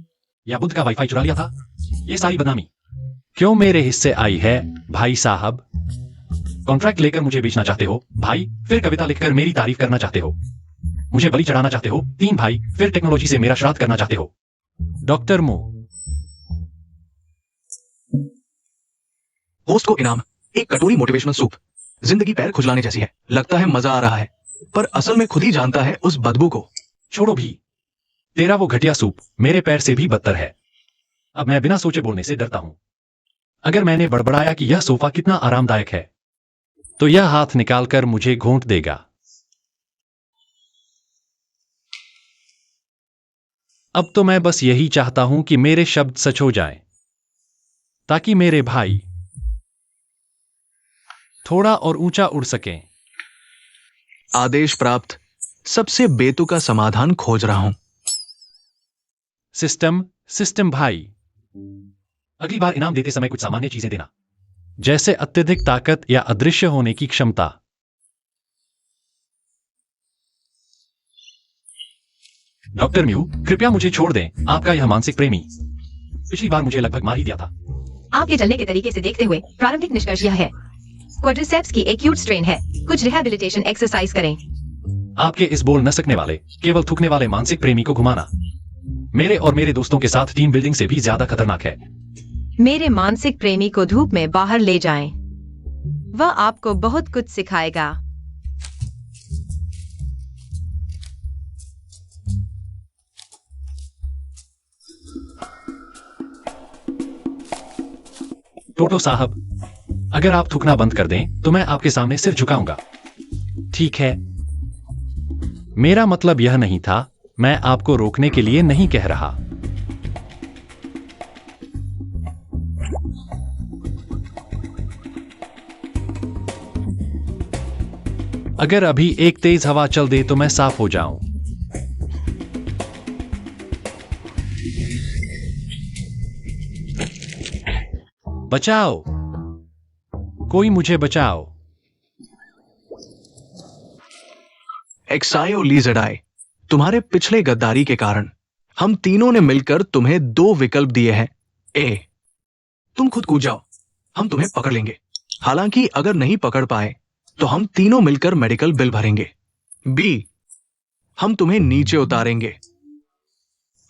या बुद्ध का वाईफाई चुरा लिया था? ये सारी बदनामी क्यों मेरे हिस्से आई है, भाई साहब? कॉन्ट्रैक्ट लेकर मुझे बेचना चाहते हो भाई, फिर कविता लिखकर मेरी तारीफ करना चाहते हो, मुझे बलि चढ़ाना चाहते हो 3 भाई, फिर टेक्नोलॉजी से मेरा श्राद्ध करना चाहते हो। डॉक्टर मो। होस्ट को इनाम, एक कटोरी मोटिवेशनल सूप। जिंदगी पैर खुजलाने जैसी है, लगता है मजा आ रहा है, पर असल में खुद ही जानता है उस बदबू को। छोड़ो भी, तेरा वो घटिया सूप मेरे पैर से भी बदतर है। अब मैं बिना सोचे बोलने से डरता हूं। अगर मैंने बड़बड़ाया कि यह सोफा कितना आरामदायक है, तो यह हाथ निकालकर मुझे घोंट देगा। अब तो मैं बस यही चाहता हूं कि मेरे शब्द सच हो जाएं, ताकि मेरे भाई थोड़ा और ऊंचा उड़ सकें। आदेश प्राप्त। सबसे बेतुका समाधान खोज रहा हूं। सिस्टम भाई, अगली बार इनाम देते समय कुछ सामान्य चीजें देना, जैसे अत्यधिक ताकत या अदृश्य होने की क्षमता। डॉक्टर म्यू, कृपया मुझे छोड़ दें, आपका यह मानसिक प्रेमी पिछली बार मुझे लगभग मार ही दिया था। आपके चलने के तरीके से देखते हुए प्रारंभिक निष्कर्ष यह है, क्वाड्रिसेप्स की एक्यूट स्ट्रेन है। कुछ रिहैबिलिटेशन एक्सरसाइज करें। आपके इस बोल न सकने वाले, केवल थूकने वाले मानसिक प्रेमी को घुमाना मेरे और मेरे दोस्तों के साथ टीम बिल्डिंग से भी ज्यादा खतरनाक है। मेरे मानसिक प्रेमी को धूप में बाहर ले जाएं। वह आपको बहुत कुछ सिखाएगा। टोटो साहब, अगर आप थूकना बंद कर दें तो मैं आपके सामने सिर झुकाऊंगा। ठीक है, मेरा मतलब यह नहीं था, मैं आपको रोकने के लिए नहीं कह रहा। अगर अभी एक तेज हवा चल दे तो मैं साफ हो जाऊं। बचाओ, कोई मुझे बचाओ। एक्सायो लीजेडाई, तुम्हारे पिछले गद्दारी के कारण हम तीनों ने मिलकर तुम्हें 2 विकल्प दिए हैं। ए, तुम खुद कूद जाओ, हम तुम्हें पकड़ लेंगे। हालांकि अगर नहीं पकड़ पाए तो हम तीनों मिलकर मेडिकल बिल भरेंगे। बी, हम तुम्हें नीचे उतारेंगे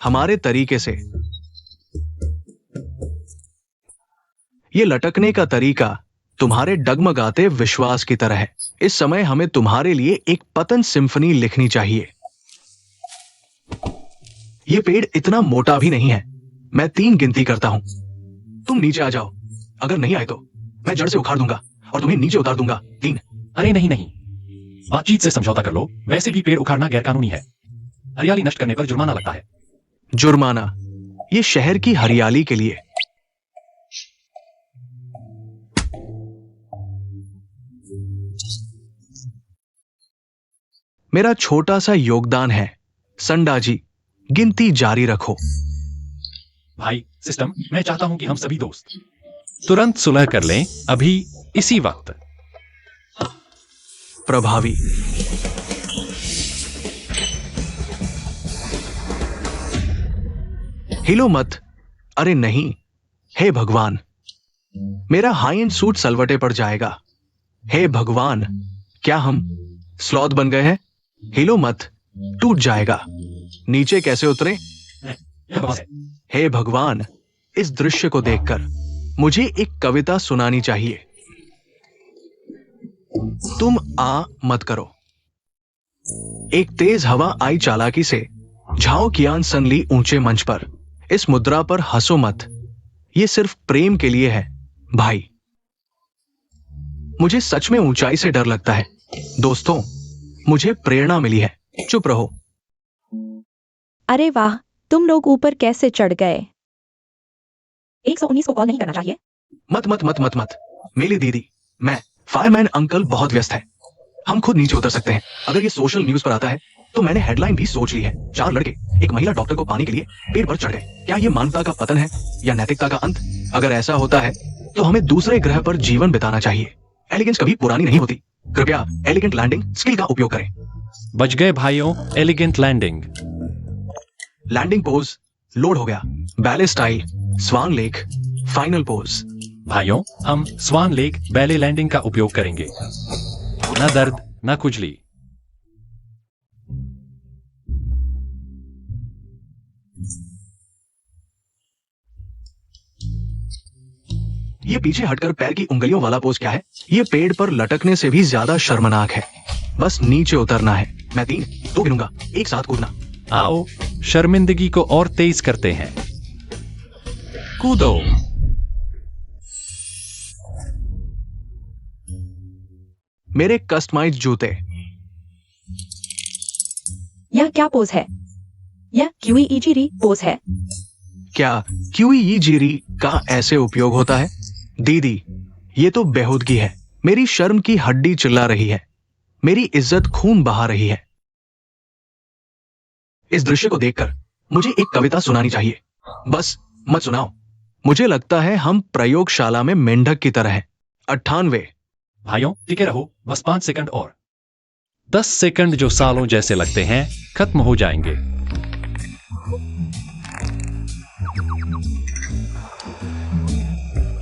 हमारे तरीके से। ये लटकने का तरीका तुम्हारे डगमगाते विश्वास की तरह है। इस समय हमें तुम्हारे लिए एक पतन सिम्फनी लिखनी चाहिए। यह पेड़ इतना मोटा भी नहीं है। मैं 3 गिनती करता हूं, तुम नीचे आ जाओ। अगर नहीं आए तो मैं जड़ से उखाड़ दूंगा और तुम्हें नीचे उतार दूंगा। 3। अरे नहीं, बातचीत से समझौता कर लो। वैसे भी पेड़ उखाड़ना गैरकानूनी है। हरियाली नष्ट करने पर जुर्माना लगता है। जुर्माना, ये शहर की हरियाली के लिए। मेरा छोटा सा योगदान है। संडा जी, गिनती जारी रखो। भाई सिस्टम, मैं चाहता हूं कि हम सभी दोस्त तुरंत सुलह कर लें, अभी इसी वक्त। प्रभावी। हिलो मत। अरे नहीं, हे भगवान, मेरा हाई एंड सूट सलवटे पड़ जाएगा। हे भगवान, क्या हम स्लॉथ बन गए हैं? हिलो मत, टूट जाएगा। नीचे कैसे उतरे? हे भगवान, इस दृश्य को देखकर मुझे एक कविता सुनानी चाहिए। तुम आ मत करो। एक तेज हवा आई चालाकी से, झाओ कियान सन ली ऊंचे मंच पर। इस मुद्रा पर हंसो मत, ये सिर्फ प्रेम के लिए है भाई। मुझे सच में ऊंचाई से डर लगता है। दोस्तों, मुझे प्रेरणा मिली है। चुप रहो। अरे वाह, तुम लोग ऊपर कैसे चढ़ गए? 119 को कॉल नहीं करना चाहिए। मत मत मत मत मत। मेरी दीदी, मैं, फायरमैन अंकल बहुत व्यस्त है। हम खुद नीचे उतर सकते हैं। अगर ये सोशल न्यूज पर आता है तो मैंने हेडलाइन भी सोच ली है। 4 लड़के एक महिला डॉक्टर को पाने के लिए पेड़ पर चढ़ गए। क्या ये मानवता का पतन है या नैतिकता का अंत? अगर ऐसा होता है तो हमें दूसरे ग्रह पर जीवन बिताना चाहिए। एलिगेंस कभी पुरानी नहीं होती। कृपया एलिगेंट लैंडिंग स्किल का उपयोग करें। बच गए भाइयों, elegant landing. Landing pose load हो गया। Ballet style, swan lake, final pose. भाइयों, हम स्वान लेक बैले लैंडिंग का उपयोग करेंगे। न दर्द न खुजली। ये पीछे हटकर पैर की उंगलियों वाला पोज क्या है? ये पेड़ पर लटकने से भी ज्यादा शर्मनाक है। बस नीचे उतरना है। मैं 3, 2 गिनूंगा, एक साथ कूदना। आओ, शर्मिंदगी को और तेज करते हैं। कूदो। मेरे कस्टमाइज जूते। यह क्या पोज है? यह क्यूईईजीरी पोज है। क्या क्यूईईजीरी का ऐसे उपयोग होता है? दीदी, ये तो बेहूदगी है। मेरी शर्म की हड्डी चिल्ला रही है। मेरी इज्जत खून बहा रही है। इस दृश्य को देखकर मुझे एक कविता सुनानी चाहिए। बस मत सुनाओ। मुझे लगता है हम प्रयोगशाला में मेंढक की तरह हैं। 98। भाइयों, टिके रहो, बस 5 सेकंड और। 10 सेकंड जो सालों जैसे लगते हैं, खत्म हो जाएंगे।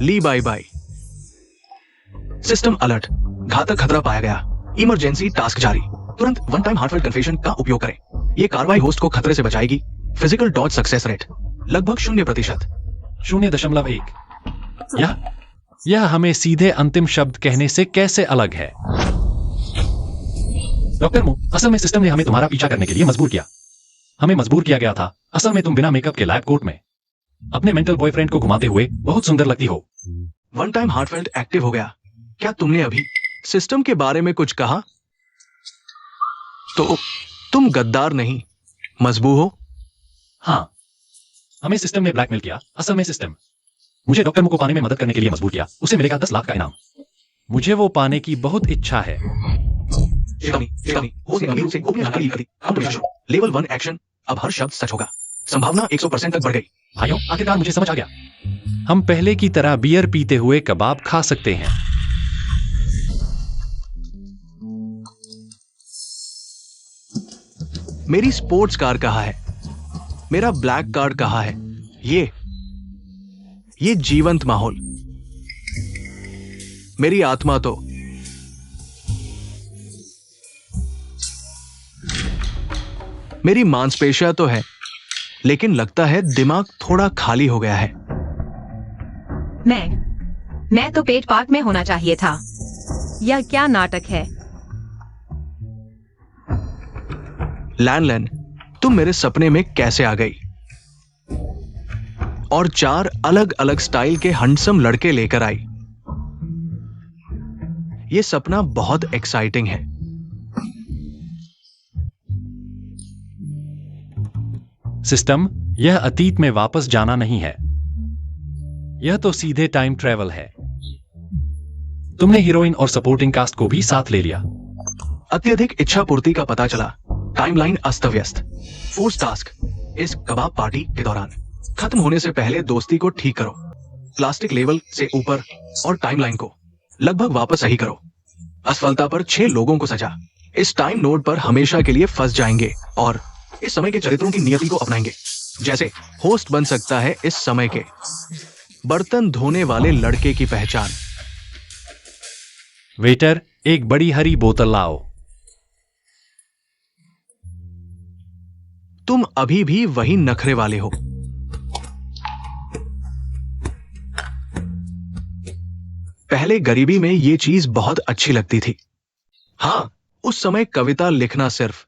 ली बाय बाय। सिस्टम अलर्ट, घातक खतरा पाया गया। इमरजेंसी टास्क जारी। तुरंत वन टाइम हार्टफेल्ट कन्फेशन का उपयोग करें। यह कार्रवाई होस्ट को खतरे से बचाएगी। फिजिकल डॉज सक्सेस रेट लगभग 0%। 0.1। यह हमें सीधे अंतिम शब्द कहने से कैसे अलग है? डॉक्टर मो, असल में सिस्टम ने हमें तुम्हारा पीछा करने के लिए मजबूर किया। हमें मजबूर किया गया था। असल में तुम बिना मेकअप के लैब कोट में अपने मेंटल बॉयफ्रेंड को घुमाते हुए बहुत सुंदर लगती हो। वन टाइम हार्टफेल्ट एक्टिव हो गया। क्या तुमने अभी सिस्टम के बारे में कुछ कहा? तो तुम गद्दार नहीं, मजबूर हो। हाँ, हमें सिस्टम ने ब्लैकमेल किया। असल में सिस्टम मुझे डॉक्टर मो को पाने में मदद करने के लिए मजबूर किया। उसे मिलेगा 10 लाख का इनाम। मुझे वो पाने की बहुत इच्छा है। Level 1 action. अब हर शब्द सच होगा। संभावना 100% तक बढ़ गई। भाइयों, आखिरकार मुझे समझ आ गया। हम पहले की तरह बियर पीते हुए कबाब खा सकते हैं। मेरी स्पोर्ट्स कार कहाँ है? मेरा ब्लैक कार्ड कहाँ है? ये जीवंत माहौल। मेरी आत्मा तो मेरी मांसपेशियां तो है, लेकिन लगता है दिमाग थोड़ा खाली हो गया है। मैं तो पेट पार्क में होना चाहिए था। यह क्या नाटक है? लैन, तुम मेरे सपने में कैसे आ गई? और 4 अलग अलग स्टाइल के हैंडसम लड़के लेकर आई। ये सपना बहुत एक्साइटिंग है। सिस्टम, यह अतीत में वापस जाना नहीं है। यह तो सीधे टाइम ट्रेवल है। तुमने हीरोइन और सपोर्टिंग कास्ट को भी साथ ले लिया। अत्यधिक इच्छा पूर्ति का पता चला। टाइमलाइन अस्त व्यस्त। फोर्स टास्क, इस कबाब पार्टी के दौरान खत्म होने से पहले दोस्ती को ठीक करो। प्लास्टिक लेवल से ऊपर और टाइमलाइन को लगभग वापस सही करो। असफलता पर 6 लोगों को सजा। इस टाइम नोड पर हमेशा के लिए फंस जाएंगे और इस समय के चरित्रों की नियति को अपनाएंगे। जैसे होस्ट बन सकता है इस समय के बर्तन धोने वाले लड़के की पहचान। वेटर, एक बड़ी हरी बोतल लाओ। तुम अभी भी वही नखरे वाले हो। पहले गरीबी में ये चीज बहुत अच्छी लगती थी। हाँ, उस समय कविता लिखना सिर्फ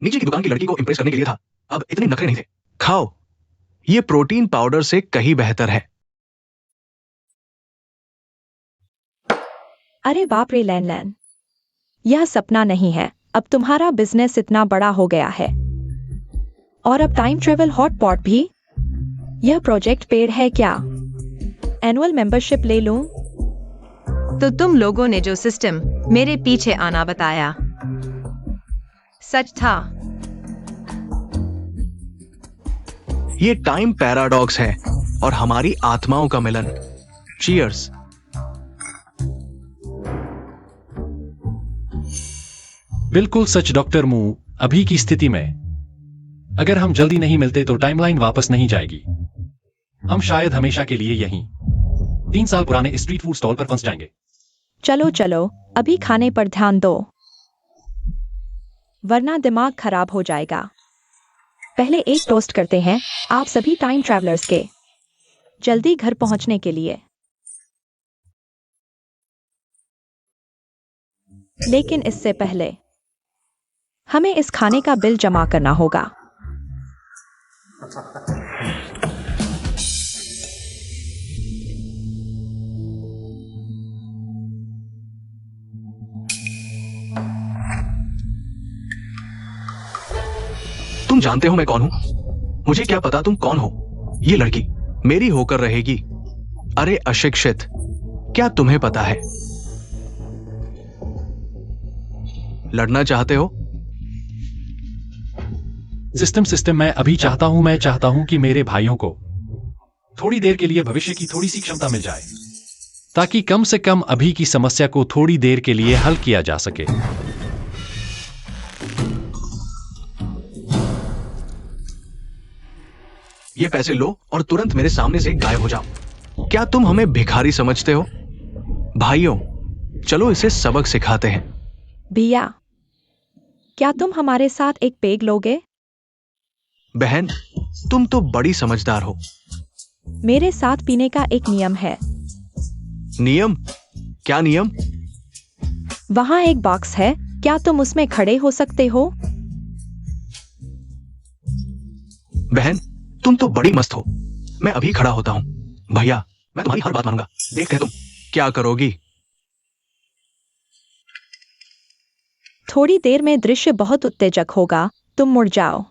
नीचे की दुकान की लड़की को इंप्रेस करने के लिए था। अब इतने नखरे नहीं थे। खाओ, ये प्रोटीन पाउडर से कहीं बेहतर है। अरे बाप रे लैन लैन, यह सपना नहीं है। अब तुम्हारा बिजनेस इतना बड़ा हो गया है और अब टाइम ट्रेवल हॉट पॉट भी। यह प्रोजेक्ट पेड है क्या? एनुअल मेंबरशिप ले लूं? तो तुम लोगों ने जो सिस्टम मेरे पीछे आना बताया सच था। ये टाइम पैराडॉक्स है और हमारी आत्माओं का मिलन। चीयर्स। बिल्कुल सच डॉक्टर मू। अभी की स्थिति में अगर हम जल्दी नहीं मिलते तो टाइमलाइन वापस नहीं जाएगी। हम शायद हमेशा के लिए यहीं 3 साल पुराने स्ट्रीट फूड स्टॉल पर फंस जाएंगे। चलो चलो, अभी खाने पर ध्यान दो, वरना दिमाग खराब हो जाएगा। पहले एक टोस्ट करते हैं आप सभी टाइम ट्रैवलर्स के जल्दी घर पहुंचने के लिए। लेकिन इससे पहले हमें इस खाने का बिल जमा करना होगा। तुम जानते हो मैं कौन हूं? मुझे क्या पता तुम कौन हो? ये लड़की मेरी होकर रहेगी। अरे अशिक्षित, क्या तुम्हें पता है? लड़ना चाहते हो? सिस्टम मैं अभी मैं चाहता हूं कि मेरे भाइयों को थोड़ी देर के लिए भविष्य की थोड़ी सी क्षमता मिल जाए, ताकि कम से कम अभी की समस्या को थोड़ी देर के लिए हल किया जा सके। ये पैसे लो और तुरंत मेरे सामने से गायब हो जाओ। क्या तुम हमें भिखारी समझते हो? भाइयों, चलो इसे सबक सिखाते हैं। भैया, क्या तुम हमारे साथ एक पेग लोगे? बहन, तुम तो बड़ी समझदार हो। मेरे साथ पीने का एक नियम है। नियम? क्या नियम? वहां एक बॉक्स है, क्या तुम उसमें खड़े हो सकते हो? बहन, तुम तो बड़ी मस्त हो। मैं अभी खड़ा होता हूं। भैया, मैं तुम्हारी हर बात मानूंगा। देखते हैं तुम क्या करोगी। थोड़ी देर में दृश्य बहुत उत्तेजक होगा, तुम मुड़ जाओ।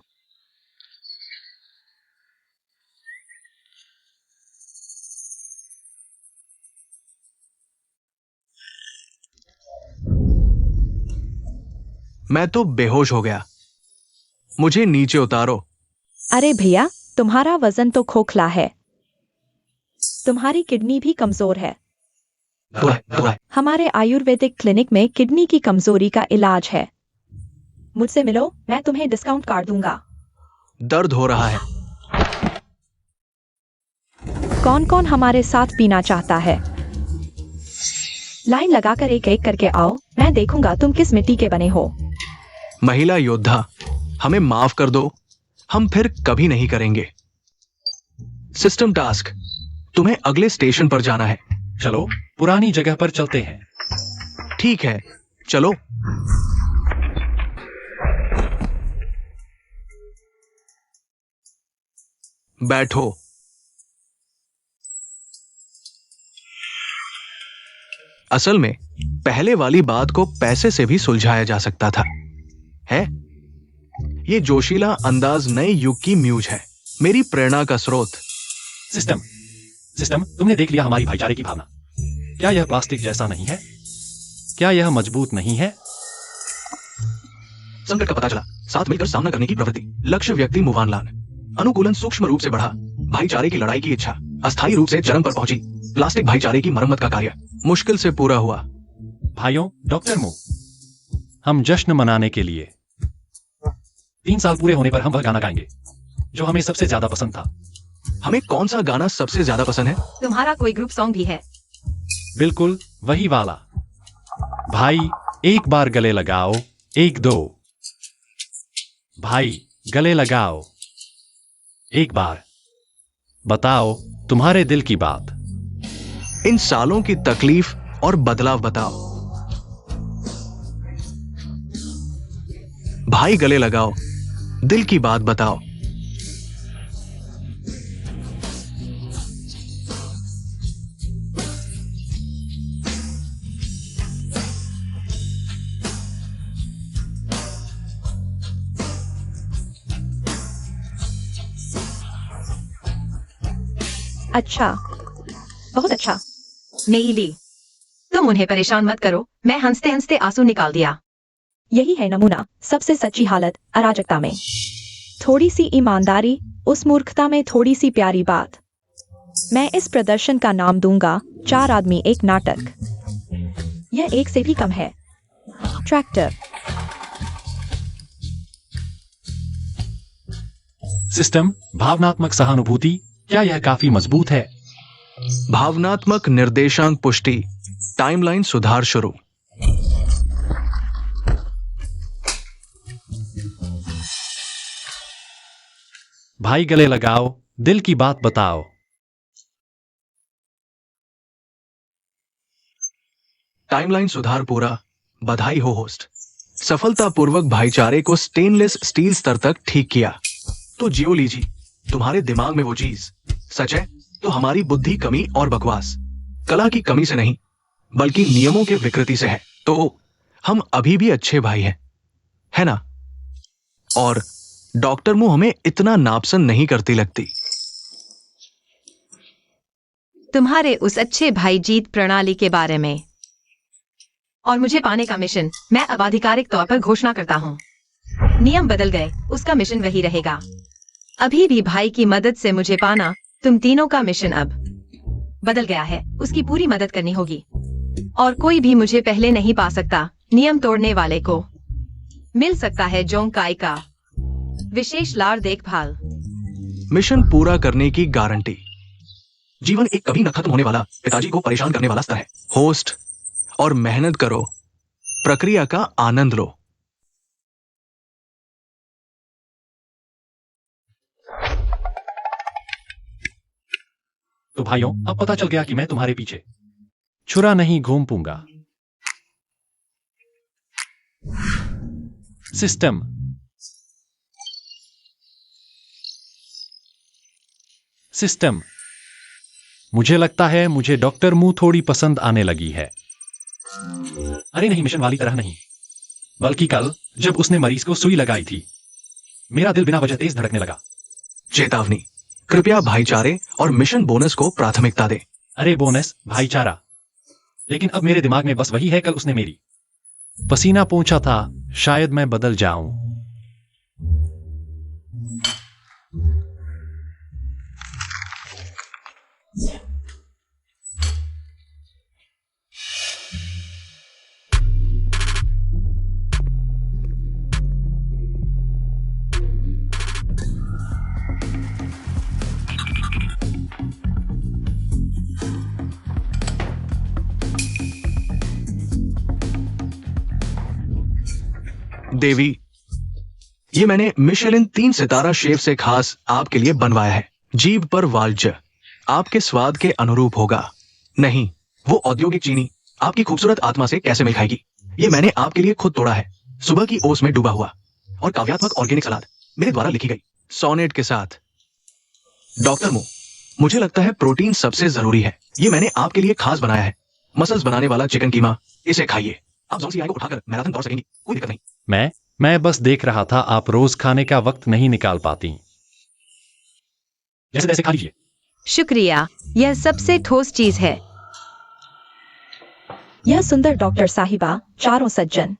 मैं तो बेहोश हो गया। मुझे नीचे उतारो। अरे भैया, तुम्हारा वजन तो खोखला है, तुम्हारी किडनी भी कमजोर है। हमारे आयुर्वेदिक क्लिनिक में किडनी की कमजोरी का इलाज है। मुझसे मिलो, मैं तुम्हें डिस्काउंट कार्ड दूंगा। दर्द हो रहा है। कौन कौन हमारे साथ पीना चाहता है? लाइन लगाकर एक एक करके आओ, मैं देखूंगा तुम किस मिट्टी के बने हो। महिला योद्धा, हमें माफ कर दो, हम फिर कभी नहीं करेंगे। सिस्टम टास्क, तुम्हें अगले स्टेशन पर जाना है। चलो पुरानी जगह पर चलते हैं। ठीक है, चलो। बैठो। असल में पहले वाली बात को पैसे से भी सुलझाया जा सकता था, है? ये जोशीला अंदाज नए युग की म्यूज है, मेरी प्रेरणा का स्रोत। सिस्टम, तुमने देख लिया हमारी भाईचारे की भावना। क्या यह प्लास्टिक जैसा नहीं है? क्या यह मजबूत नहीं है? संकट का पता चला, साथ मिलकर सामना करने की प्रवृत्ति। लक्ष्य व्यक्ति मुवानलान। अनुकूलन सूक्ष्म रूप से बढ़ा। भाईचारे की लड़ाई की इच्छा। अस्थायी रूप से चरम पर पहुंची। प्लास्टिक भाईचारे की मरम्मत का कार्य मुश्किल से पूरा हुआ। भाइयों, डॉक्टर मू, हम जश्न मनाने के लिए 3 साल पूरे होने पर हम वह गाना गाएंगे जो हमें सबसे ज्यादा पसंद था। हमें कौन सा गाना सबसे ज्यादा पसंद है? तुम्हारा कोई ग्रुप सॉन्ग भी है? बिल्कुल वही वाला। भाई एक बार गले लगाओ, 1 2। भाई गले लगाओ, एक बार बताओ तुम्हारे दिल की बात। इन सालों की तकलीफ और बदलाव बताओ। भाई गले लगाओ, दिल की बात बताओ। अच्छा, बहुत अच्छा। नीली, तुम उन्हें परेशान मत करो। मैं हंसते हंसते आंसू निकाल दिया। यही है नमूना सबसे सच्ची हालत, अराजकता में थोड़ी सी ईमानदारी, उस मूर्खता में थोड़ी सी प्यारी बात। मैं इस प्रदर्शन का नाम दूंगा 4 आदमी एक नाटक। यह एक से भी कम है। ट्रैक्टर। सिस्टम, भावनात्मक सहानुभूति, क्या यह काफी मजबूत है? भावनात्मक निर्देशांक पुष्टि, टाइमलाइन सुधार शुरू। भाई गले लगाओ, दिल की बात बताओ। टाइमलाइन सुधार पूरा, बधाई हो होस्ट। सफलतापूर्वक भाईचारे को स्टेनलेस स्टील स्तर तक ठीक किया। तो जियो लीजी, तुम्हारे दिमाग में वो चीज सच है तो हमारी बुद्धि कमी और बकवास कला की कमी से नहीं बल्कि नियमों के विकृति से है। तो हम अभी भी अच्छे भाई हैं, है ना? और डॉक्टर मुंह हमें इतना नापसंद नहीं करती लगती। तुम्हारे उस अच्छे भाई जीत प्रणाली के बारे में और मुझे पाने का मिशन मैं अब आधिकारिक तौर पर घोषणा करता हूँ। नियम बदल गए, उसका मिशन वही रहेगा। अभी भी भाई की मदद से मुझे पाना, तुम तीनों का मिशन अब बदल गया है। उसकी पूरी मदद करनी होगी और कोई भी मुझे पहले नहीं पा सकता। नियम तोड़ने वाले को मिल सकता है जोंकाई का विशेष लाड़ देखभाल। मिशन पूरा करने की गारंटी। जीवन एक कभी न खत्म होने वाला, पिताजी को परेशान करने वाला स्तर है। होस्ट, और मेहनत करो, प्रक्रिया का आनंद लो। तो भाइयों, अब पता चल गया कि मैं तुम्हारे पीछे छुरा नहीं घूम पूंगा। सिस्टम, सिस्टम, मुझे लगता है मुझे डॉक्टर मू थोड़ी पसंद आने लगी है। अरे नहीं, मिशन वाली तरह नहीं, बल्कि कल जब उसने मरीज को सुई लगाई थी, मेरा दिल बिना वजह तेज धड़कने लगा। चेतावनी, कृपया भाईचारे और मिशन बोनस को प्राथमिकता दे। अरे बोनस, भाईचारा, लेकिन अब मेरे दिमाग में बस वही है। कल उसने मेरी पसीना पोंछा था, शायद मैं बदल जाऊं। देवी, ये मैंने मिशेलिन 3 सितारा शेफ से खास आपके लिए बनवाया है। जीभ पर वालज आपके स्वाद के अनुरूप होगा। नहीं, वो औद्योगिक चीनी आपकी खूबसूरत आत्मा से कैसे मिल खाएगी। ये मैंने आपके लिए खुद तोड़ा है, सुबह की ओस में डूबा हुआ। और काव्यात्मक ऑर्गेनिक सलाद मेरे द्वारा लिखी गई सोनेट के साथ। डॉक्टर मू, मुझे लगता है प्रोटीन सबसे जरूरी है। ये मैंने आपके लिए खास बनाया है, मसल्स बनाने वाला चिकन कीमा। इसे खाइए, आप जोनसीआई को उठाकर मैराथन दौड़ सकेंगी, कोई दिक्कत नहीं। मैं बस देख रहा था, आप रोज खाने का वक्त नहीं निकाल पाती। जैसे तैसे खा लीजिए। शुक्रिया, यह सबसे ठोस चीज है। यह सुंदर डॉक्टर साहिबा, चारों सज्जन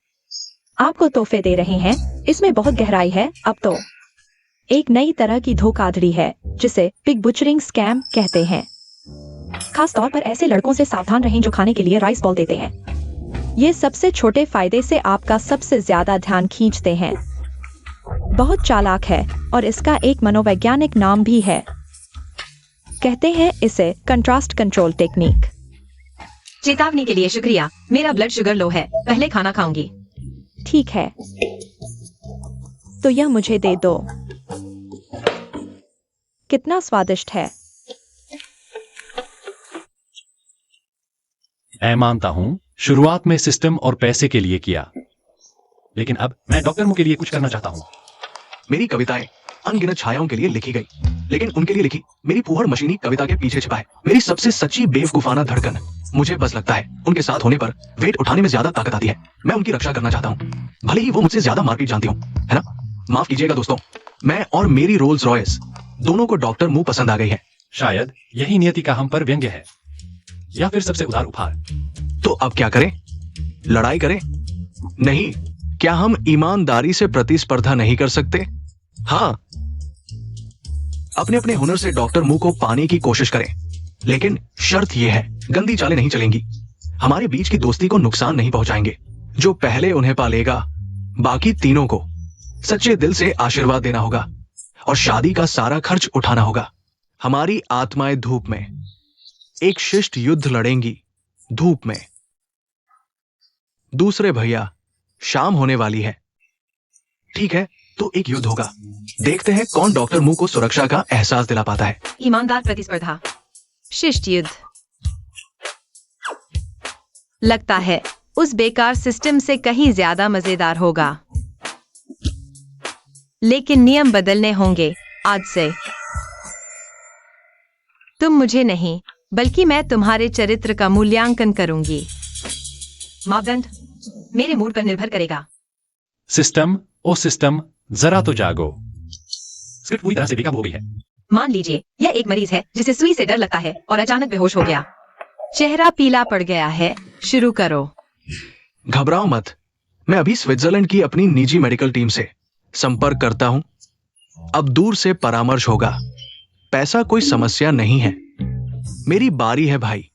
आपको तोहफे दे रहे हैं। इसमें बहुत गहराई है। अब तो एक नई तरह की धोखाधड़ी है जिसे पिग बुचरिंग स्कैम कहते हैं। खास तौर पर ऐसे लड़कों से सावधान रहें जो खाने के लिए राइस बॉल देते हैं। ये सबसे छोटे फायदे से आपका सबसे ज्यादा ध्यान खींचते हैं। बहुत चालाक है और इसका एक मनोवैज्ञानिक नाम भी है। कहते हैं इसे कंट्रास्ट कंट्रोल टेक्निक। चेतावनी के लिए शुक्रिया, मेरा ब्लड शुगर लो है, पहले खाना खाऊंगी। ठीक है, तो यह मुझे दे दो। कितना स्वादिष्ट है। मैं मानता हूं, शुरुआत में सिस्टम और पैसे के लिए किया, लेकिन अब मैं डॉक्टर मुंह के लिए कुछ करना चाहता हूं। मेरी कविताएं अनगिनत छायाओं के लिए लिखी गई, लेकिन उनके लिए लिखी मेरी फूहड़ मशीनी कविता के पीछे छिपा है मेरी सबसे सच्ची बेवकूफाना धड़कन। मुझे बस लगता है उनके साथ होने पर वेट उठाने में ज्यादा ताकत आती है। मैं उनकी रक्षा करना चाहता हूँ, भले ही वो मुझसे ज्यादा मारपीट जानती हूँ, है ना? माफ कीजिएगा दोस्तों, मैं और मेरी रोल्स रॉयस दोनों को डॉक्टर मुंह पसंद आ गई है। शायद यही नियति का हम पर व्यंग्य है, या फिर सबसे उदार उपहार। तो अब क्या करें? लड़ाई करें? नहीं। क्या हम ईमानदारी से प्रतिस्पर्धा नहीं कर सकते? हाँ, अपने अपने हुनर से डॉक्टर मुंह को पाने की कोशिश करें, लेकिन शर्त यह है, गंदी चालें नहीं चलेंगी। हमारे बीच की दोस्ती को नुकसान नहीं पहुंचाएंगे। जो पहले उन्हें पालेगा, बाकी तीनों को सच्चे दिल से आशीर्वाद देना होगा और शादी का सारा खर्च उठाना होगा। हमारी आत्माएं धूप में एक शिष्ट युद्ध लड़ेंगी, धूप में। दूसरे भैया, शाम होने वाली है। ठीक है, तो एक युद्ध होगा। देखते हैं कौन डॉक्टर मुंह को सुरक्षा का एहसास दिला पाता है। ईमानदार प्रतिस्पर्धा, शिष्ट युद्ध। लगता है उस बेकार सिस्टम से कहीं ज्यादा मजेदार होगा, लेकिन नियम बदलने होंगे आज से। तुम मुझे नहीं, बल्कि मैं तुम्हारे चरित्र का मूल्यांकन करूंगी। मापदंड मेरे मूड पर निर्भर करेगा। सिस्टम, ओ सिस्टम, जरा तो जागो। स्क्रिप्ट पूरी तरह से बेकाबू हो गई है। मान लीजिए यह एक मरीज है जिसे सुई से डर लगता है और अचानक बेहोश हो गया। चेहरा पीला पड़ गया है। शुरू करो। घबराओ मत, मैं अभी स्विट्जरलैंड की अपनी निजी मेडिकल टीम से संपर्क करता हूं। अब दूर से परामर्श होगा। पैसा कोई समस्या नहीं है। मेरी बारी है भाई।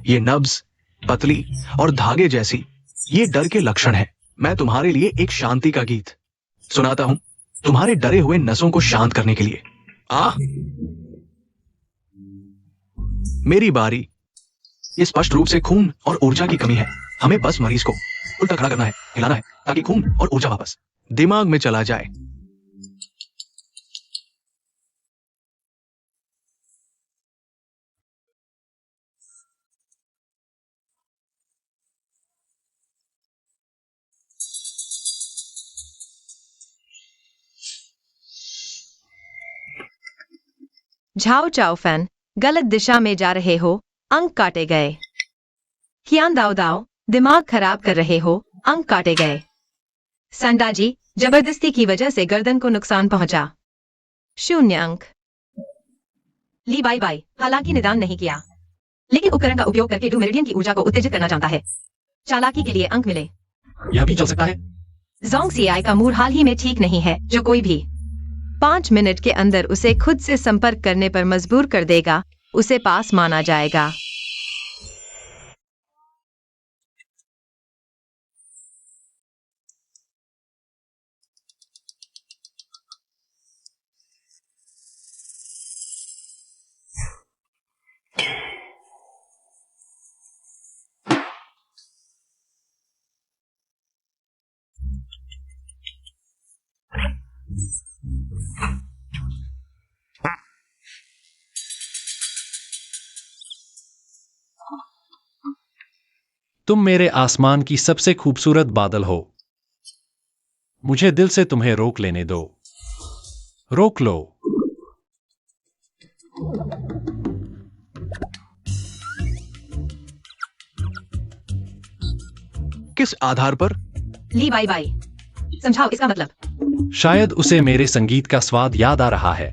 ये नब्ज, पतली और धागे जैसी, ये डर के लक्षण है। मैं तुम्हारे लिए एक शांति का गीत सुनाता हूं, तुम्हारे डरे हुए नसों को शांत करने के लिए। मेरी बारी। ये स्पष्ट रूप से खून और ऊर्जा की कमी है। हमें बस मरीज को उल्टा खड़ा करना है, हिलाना है, ताकि खून और ऊर्जा वापस दिमाग में चला जाए। झाओ चाओ फैन, गलत दिशा में जा रहे हो, अंक काटे गए। कियान दाओ दाओ, दिमाग खराब कर रहे हो, अंक काटे गए। संडाजी, जबरदस्ती की वजह से गर्दन को नुकसान पहुंचा, 0 अंक। ली बाई बाई, हालांकि निदान नहीं किया, लेकिन उपकरण का उपयोग करके डू मेरिडियन की ऊर्जा को उत्तेजित करना चाहता है। चालाकी के लिए अंक मिले। यह भी चल सकता है। जोंग सीआई का मूड हाल ही में ठीक नहीं है, जो कोई भी 5 मिनट के अंदर उसे खुद से संपर्क करने पर मजबूर कर देगा, उसे पास माना जाएगा। तुम मेरे आसमान की सबसे खूबसूरत बादल हो। मुझे दिल से तुम्हें रोक लेने दो। रोक लो। किस आधार पर? ली बाई बाई, समझाओ इसका मतलब। शायद उसे मेरे संगीत का स्वाद याद आ रहा है।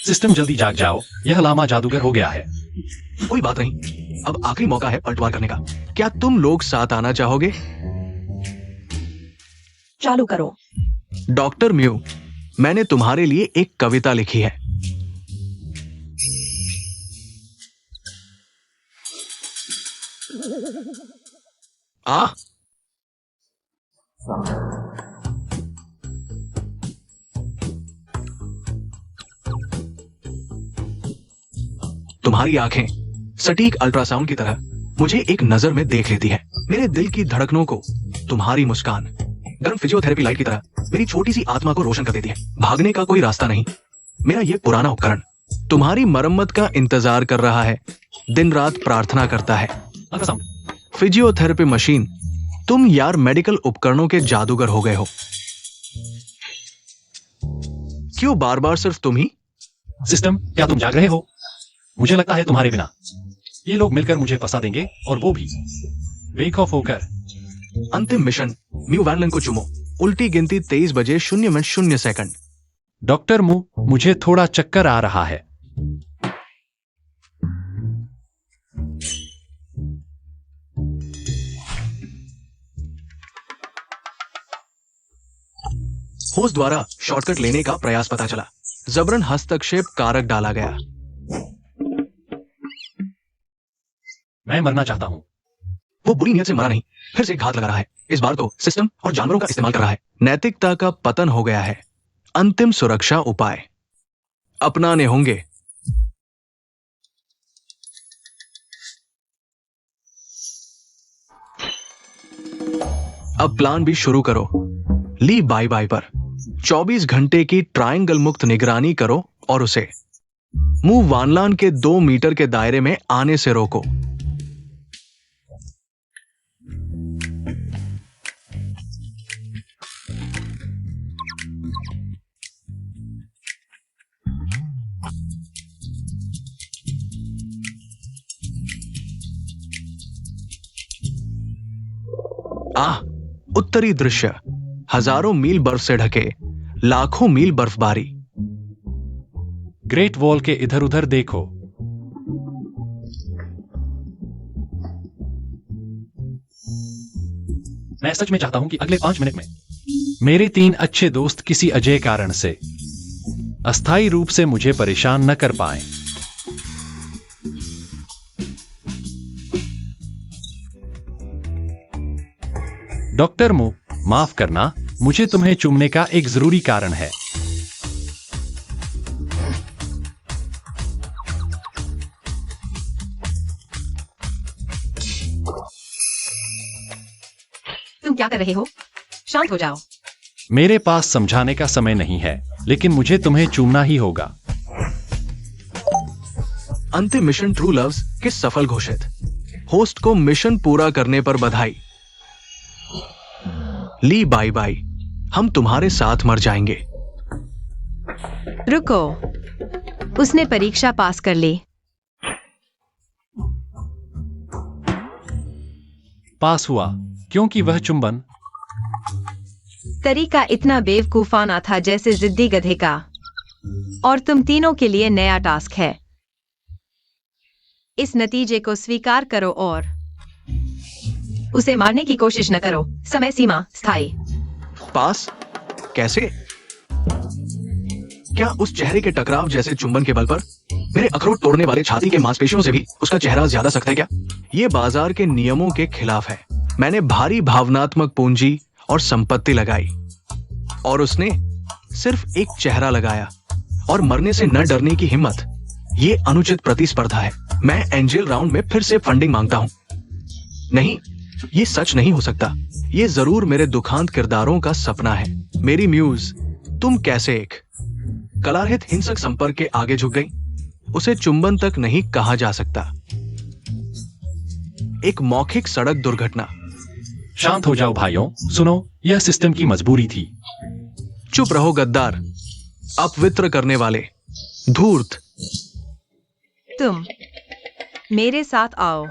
सिस्टम, जल्दी जाग जाओ, यह लामा जादूगर हो गया है। कोई बात नहीं, अब आखिरी मौका है पलटवार करने का। क्या तुम लोग साथ आना चाहोगे? चालू करो। डॉक्टर म्यू, मैंने तुम्हारे लिए एक कविता लिखी है। आ तुम्हारी आंखें सटीक अल्ट्रासाउंड की तरह मुझे एक नजर में देख लेती है। मेरे दिल की धड़कनों को तुम्हारी मुस्कान गर्म फिजियोथेरेपी लाइट की तरह मेरी छोटी सी आत्मा को रोशन कर देती है। भागने का कोई रास्ता नहीं। मेरा ये पुराना उपकरण तुम्हारी मरम्मत का इंतजार कर रहा है, दिन रात प्रार्थना करता है। अल्ट्रासाउंड। फिजियोथेरेपी मशीन, तुम यार मेडिकल उपकरणों के जादूगर हो गए हो। क्यों बार बार सिर्फ तुम ही? सिस्टम, क्या तुम जाग रहे हो? मुझे लगता है तुम्हारे बिना ये लोग मिलकर मुझे फंसा देंगे, और वो भी वेक ऑफ होकर। अंतिम मिशन, म्यू वैनलन को चुमो। उल्टी गिनती 23 बजे 0 मिनट 0 सेकंड। डॉक्टर मू, मुझे थोड़ा चक्कर आ रहा है। होस्ट द्वारा शॉर्टकट लेने का प्रयास पता चला। जबरन हस्तक्षेप कारक डाला गया। मैं मरना चाहता हूं। वो बुरी नीयत से मरा नहीं, फिर से घात लगा रहा है। इस बार तो सिस्टम और जानवरों का इस्तेमाल कर रहा है। नैतिकता का पतन हो गया है। अंतिम सुरक्षा उपाय अपनाने होंगे। अब प्लान भी शुरू करो। ली बाय बाय पर 24 घंटे की ट्रायंगल मुक्त निगरानी करो और उसे मू वानलान के 2 मीटर के दायरे में आने से रोको। उत्तरी दृश्य, हजारों मील बर्फ से ढके, लाखों मील बर्फबारी। ग्रेट वॉल के इधर उधर देखो। मैं सच में चाहता हूं कि अगले 5 मिनट में मेरे 3 अच्छे दोस्त किसी अजय कारण से अस्थायी रूप से मुझे परेशान न कर पाए। डॉक्टर मू, माफ करना, मुझे तुम्हें चूमने का एक जरूरी कारण है। तुम क्या कर रहे हो? शांत हो जाओ। मेरे पास समझाने का समय नहीं है, लेकिन मुझे तुम्हें चूमना ही होगा। अंतिम मिशन ट्रू लव्स के सफल घोषित। होस्ट को मिशन पूरा करने पर बधाई। ली बाय बाय, हम तुम्हारे साथ मर जाएंगे। रुको, उसने परीक्षा पास कर ली। पास हुआ क्योंकि वह चुंबन तरीका इतना बेवकूफाना था जैसे जिद्दी गधे का। और तुम तीनों के लिए नया टास्क है। इस नतीजे को स्वीकार करो और उसे मारने की कोशिश न करो। समय सीमा स्थायी। पास कैसे? क्या उस चेहरे के टकराव जैसे चुंबन के बल पर मेरे अखरोट तोड़ने वाले छाती के मांसपेशियों से भी उसका चेहरा ज्यादा सख्त है क्या? ये बाजार के नियमों के खिलाफ है। मैंने भारी भावनात्मक पूंजी और संपत्ति लगाई और उसने सिर्फ एक चेहरा लगाया और मरने से न डरने की हिम्मत। ये अनुचित प्रतिस्पर्धा है। मैं एंजल राउंड में फिर से फंडिंग मांगता हूं। नहीं, ये सच नहीं हो सकता। ये जरूर मेरे दुखांत किरदारों का सपना है। मेरी म्यूज, तुम कैसे एक कलारहित हिंसक संपर्क के आगे झुक गई? उसे चुंबन तक नहीं कहा जा सकता। एक मौखिक सड़क दुर्घटना। शांत हो जाओ भाइयों, सुनो, यह सिस्टम की मजबूरी थी। चुप रहो गद्दार, अपवित्र करने वाले, धूर्त। तुम मेरे साथ आओ।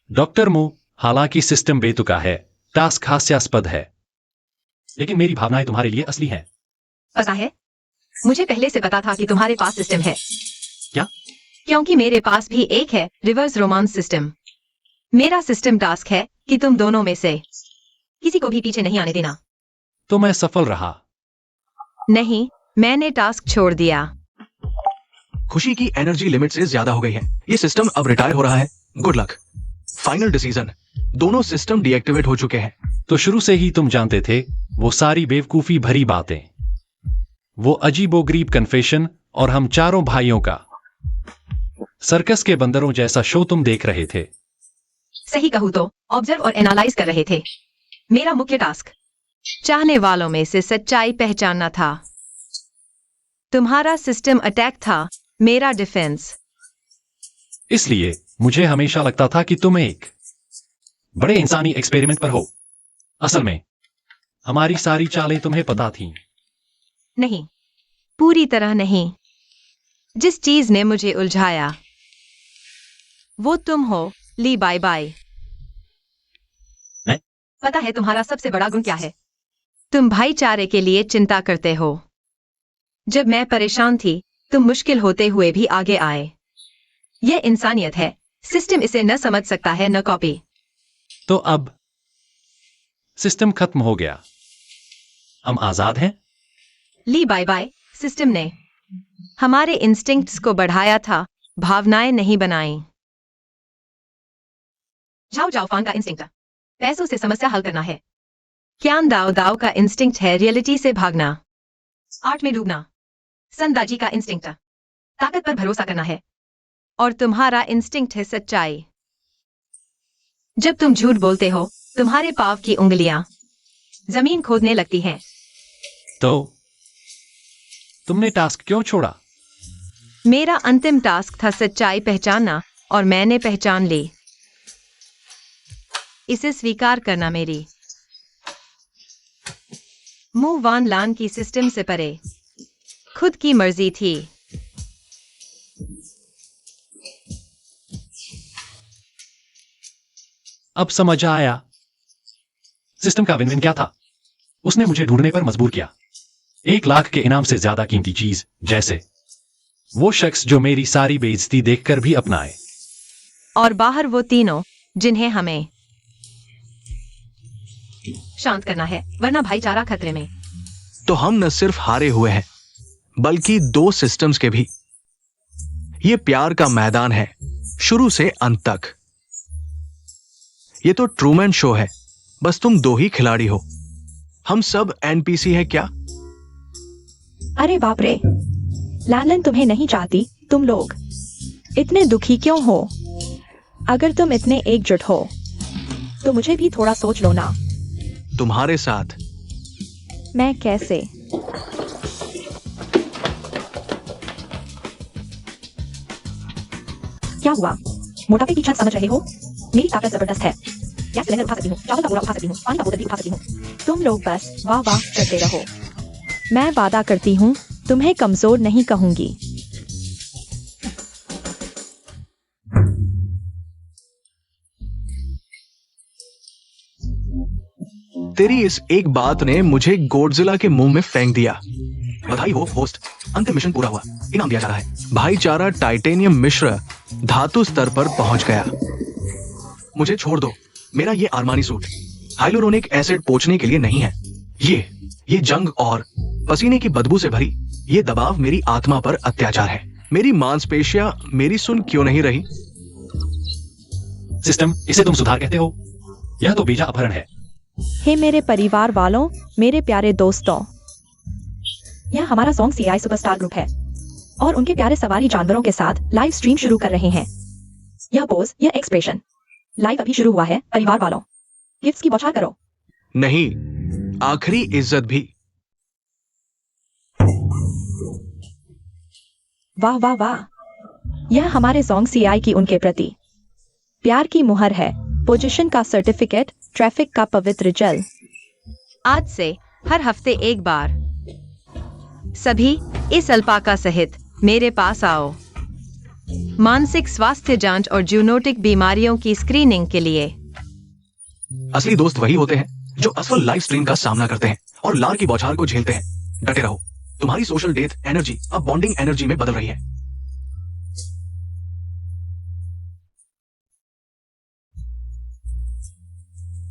डॉक्टर मू, हालांकि सिस्टम बेतुका है, टास्क हास्यास्पद है, लेकिन मेरी भावनाएं तुम्हारे लिए असली हैं। पता है, मुझे पहले से पता था कि तुम्हारे पास सिस्टम है। क्या? क्योंकि मेरे पास भी एक है, रिवर्स रोमांस सिस्टम। मेरा सिस्टम टास्क है कि तुम दोनों में से किसी को भी पीछे नहीं आने देना। तो मैं सफल रहा। नहीं, मैंने टास्क छोड़ दिया। खुशी की एनर्जी लिमिट से ज्यादा हो गई है। ये सिस्टम अब रिटायर हो रहा है। Good luck. फाइनल डिसीजन, दोनों सिस्टम डीएक्टिवेट हो चुके हैं। तो शुरू से ही तुम जानते थे वो सारी बेवकूफी भरी बातें, वो अजीबोगरीब कन्फेशन और हम चारों भाइयों का सर्कस के बंदरों जैसा शो तुम देख रहे थे। सही कहूँ तो ऑब्जर्व और एनालाइज कर रहे थे। मेरा मुख्य टास्क चाहने वालों में से सच्चाई पहचानना था। तुम्हारा सिस्टम अटैक था, मेरा डिफेंस। इसलिए मुझे हमेशा लगता था कि तुम एक बड़े इंसानी एक्सपेरिमेंट पर हो। असल में हमारी सारी चालें तुम्हें पता थीं। नहीं, पूरी तरह नहीं। जिस चीज ने मुझे उलझाया वो तुम हो, ली। Bye bye. मैं? पता है तुम्हारा सबसे बड़ा गुण क्या है? तुम भाईचारे के लिए चिंता करते हो। जब मैं परेशान थी, तुम मुश्किल होते हुए भी आगे आए। यह इंसानियत है। सिस्टम इसे न समझ सकता है, न कॉपी। तो अब सिस्टम खत्म हो गया, हम आजाद हैं। ली। Bye bye. सिस्टम ने हमारे इंस्टिंक्ट्स को बढ़ाया था, भावनाएं नहीं बनाई। जाओ जाओ फान का इंस्टिंक्ट पैसों से समस्या हल करना है। क्यान दाओ दाओ का इंस्टिंक्ट है रियलिटी से भागना, आर्ट में डूबना। संदाजी का इंस्टिंक्ट ताकत पर भरोसा करना है। और तुम्हारा इंस्टिंक्ट है सच्चाई। जब तुम झूठ बोलते हो, तुम्हारे पांव की उंगलियां जमीन खोदने लगती हैं। तो तुमने टास्क क्यों छोड़ा? मेरा अंतिम टास्क था सच्चाई पहचानना, और मैंने पहचान ली। इसे स्वीकार करना मेरी मूव ऑन लान की सिस्टम से परे खुद की मर्जी थी। अब समझ आया सिस्टम का विन विन क्या था। उसने मुझे ढूंढने पर मजबूर किया, 1 लाख के इनाम से ज्यादा कीमती चीज, जैसे वो शख्स जो मेरी सारी बेइज्जती देखकर भी अपनाए। और बाहर वो तीनों जिन्हें हमें शांत करना है, वरना भाईचारा खतरे में। तो हम न सिर्फ हारे हुए हैं, बल्कि 2 सिस्टम्स के भी। ये प्यार का मैदान है, शुरू से अंत तक। ये तो ट्रूमैन शो है, बस तुम 2 ही खिलाड़ी हो। हम सब एनपीसी हैं क्या? अरे बाप रे, लैलन तुम्हें नहीं चाहती। तुम लोग इतने दुखी क्यों हो? अगर तुम इतने एकजुट हो तो मुझे भी थोड़ा सोच लो ना। तुम्हारे साथ मैं कैसे? क्या हुआ? मोटापे की छत समझ रहे हो? मेरी ताकत जबरदस्त है। गैस सिलेंडर उठा सकती हूँ, चावल का बोरा उठा सकती हूँ, पानी का बोतल भी उठा सकती हूँ। तुम लोग बस वाह वाह करते रहो। मैं वादा करती हूँ, तुम्हें कमजोर नहीं कहूंगी। तेरी इस एक बात ने मुझे गॉडजिला के मुंह में फेंक दिया। बधाई हो होस्ट, अंतिम मिशन पूरा हुआ, इनाम दिया जा रहा है। भाईचारा टाइटेनियम मिश्र धातु स्तर पर पहुंच गया। मुझे छोड़ दो। मेरा ये आर्मानी सूट हाइलोरोनिक एसिड पोंछने के लिए नहीं है। ये जंग और पसीने की बदबू से भरी ये दबाव मेरी आत्मा पर अत्याचार है। मेरी मांसपेशियां मेरी सुन क्यों नहीं रही? सिस्टम, इसे तुम सुधार कहते हो? यह तो बीजा अपहरण है। हे मेरे परिवार वालों, मेरे प्यारे दोस्तों, यह हमारा सॉन्ग सीआई सुपरस्टार ग्रुप है और उनके प्यारे सवारी जानवरों के साथ लाइव स्ट्रीम शुरू कर रहे हैं। यह पोज, यह एक्सप्रेशन लाइव अभी शुरू हुआ है। परिवार वालों, गिफ्ट्स की बौछार करो। नहीं, आखिरी इज्जत भी। वाह वाह वाह, यह हमारे सॉन्ग सीआई की उनके प्रति प्यार की मुहर है। पोजीशन का सर्टिफिकेट, ट्रैफिक का पवित्र जल। आज से हर हफ्ते एक बार सभी इस अल्पाका सहित मेरे पास आओ, मानसिक स्वास्थ्य जांच और जूनोटिक बीमारियों की स्क्रीनिंग के लिए। असली दोस्त वही होते हैं जो असफल लाइव स्ट्रीम का सामना करते हैं और लार की बौछार को झेलते हैं। डटे रहो, तुम्हारी सोशल डेथ एनर्जी अब बॉन्डिंग एनर्जी में बदल रही है।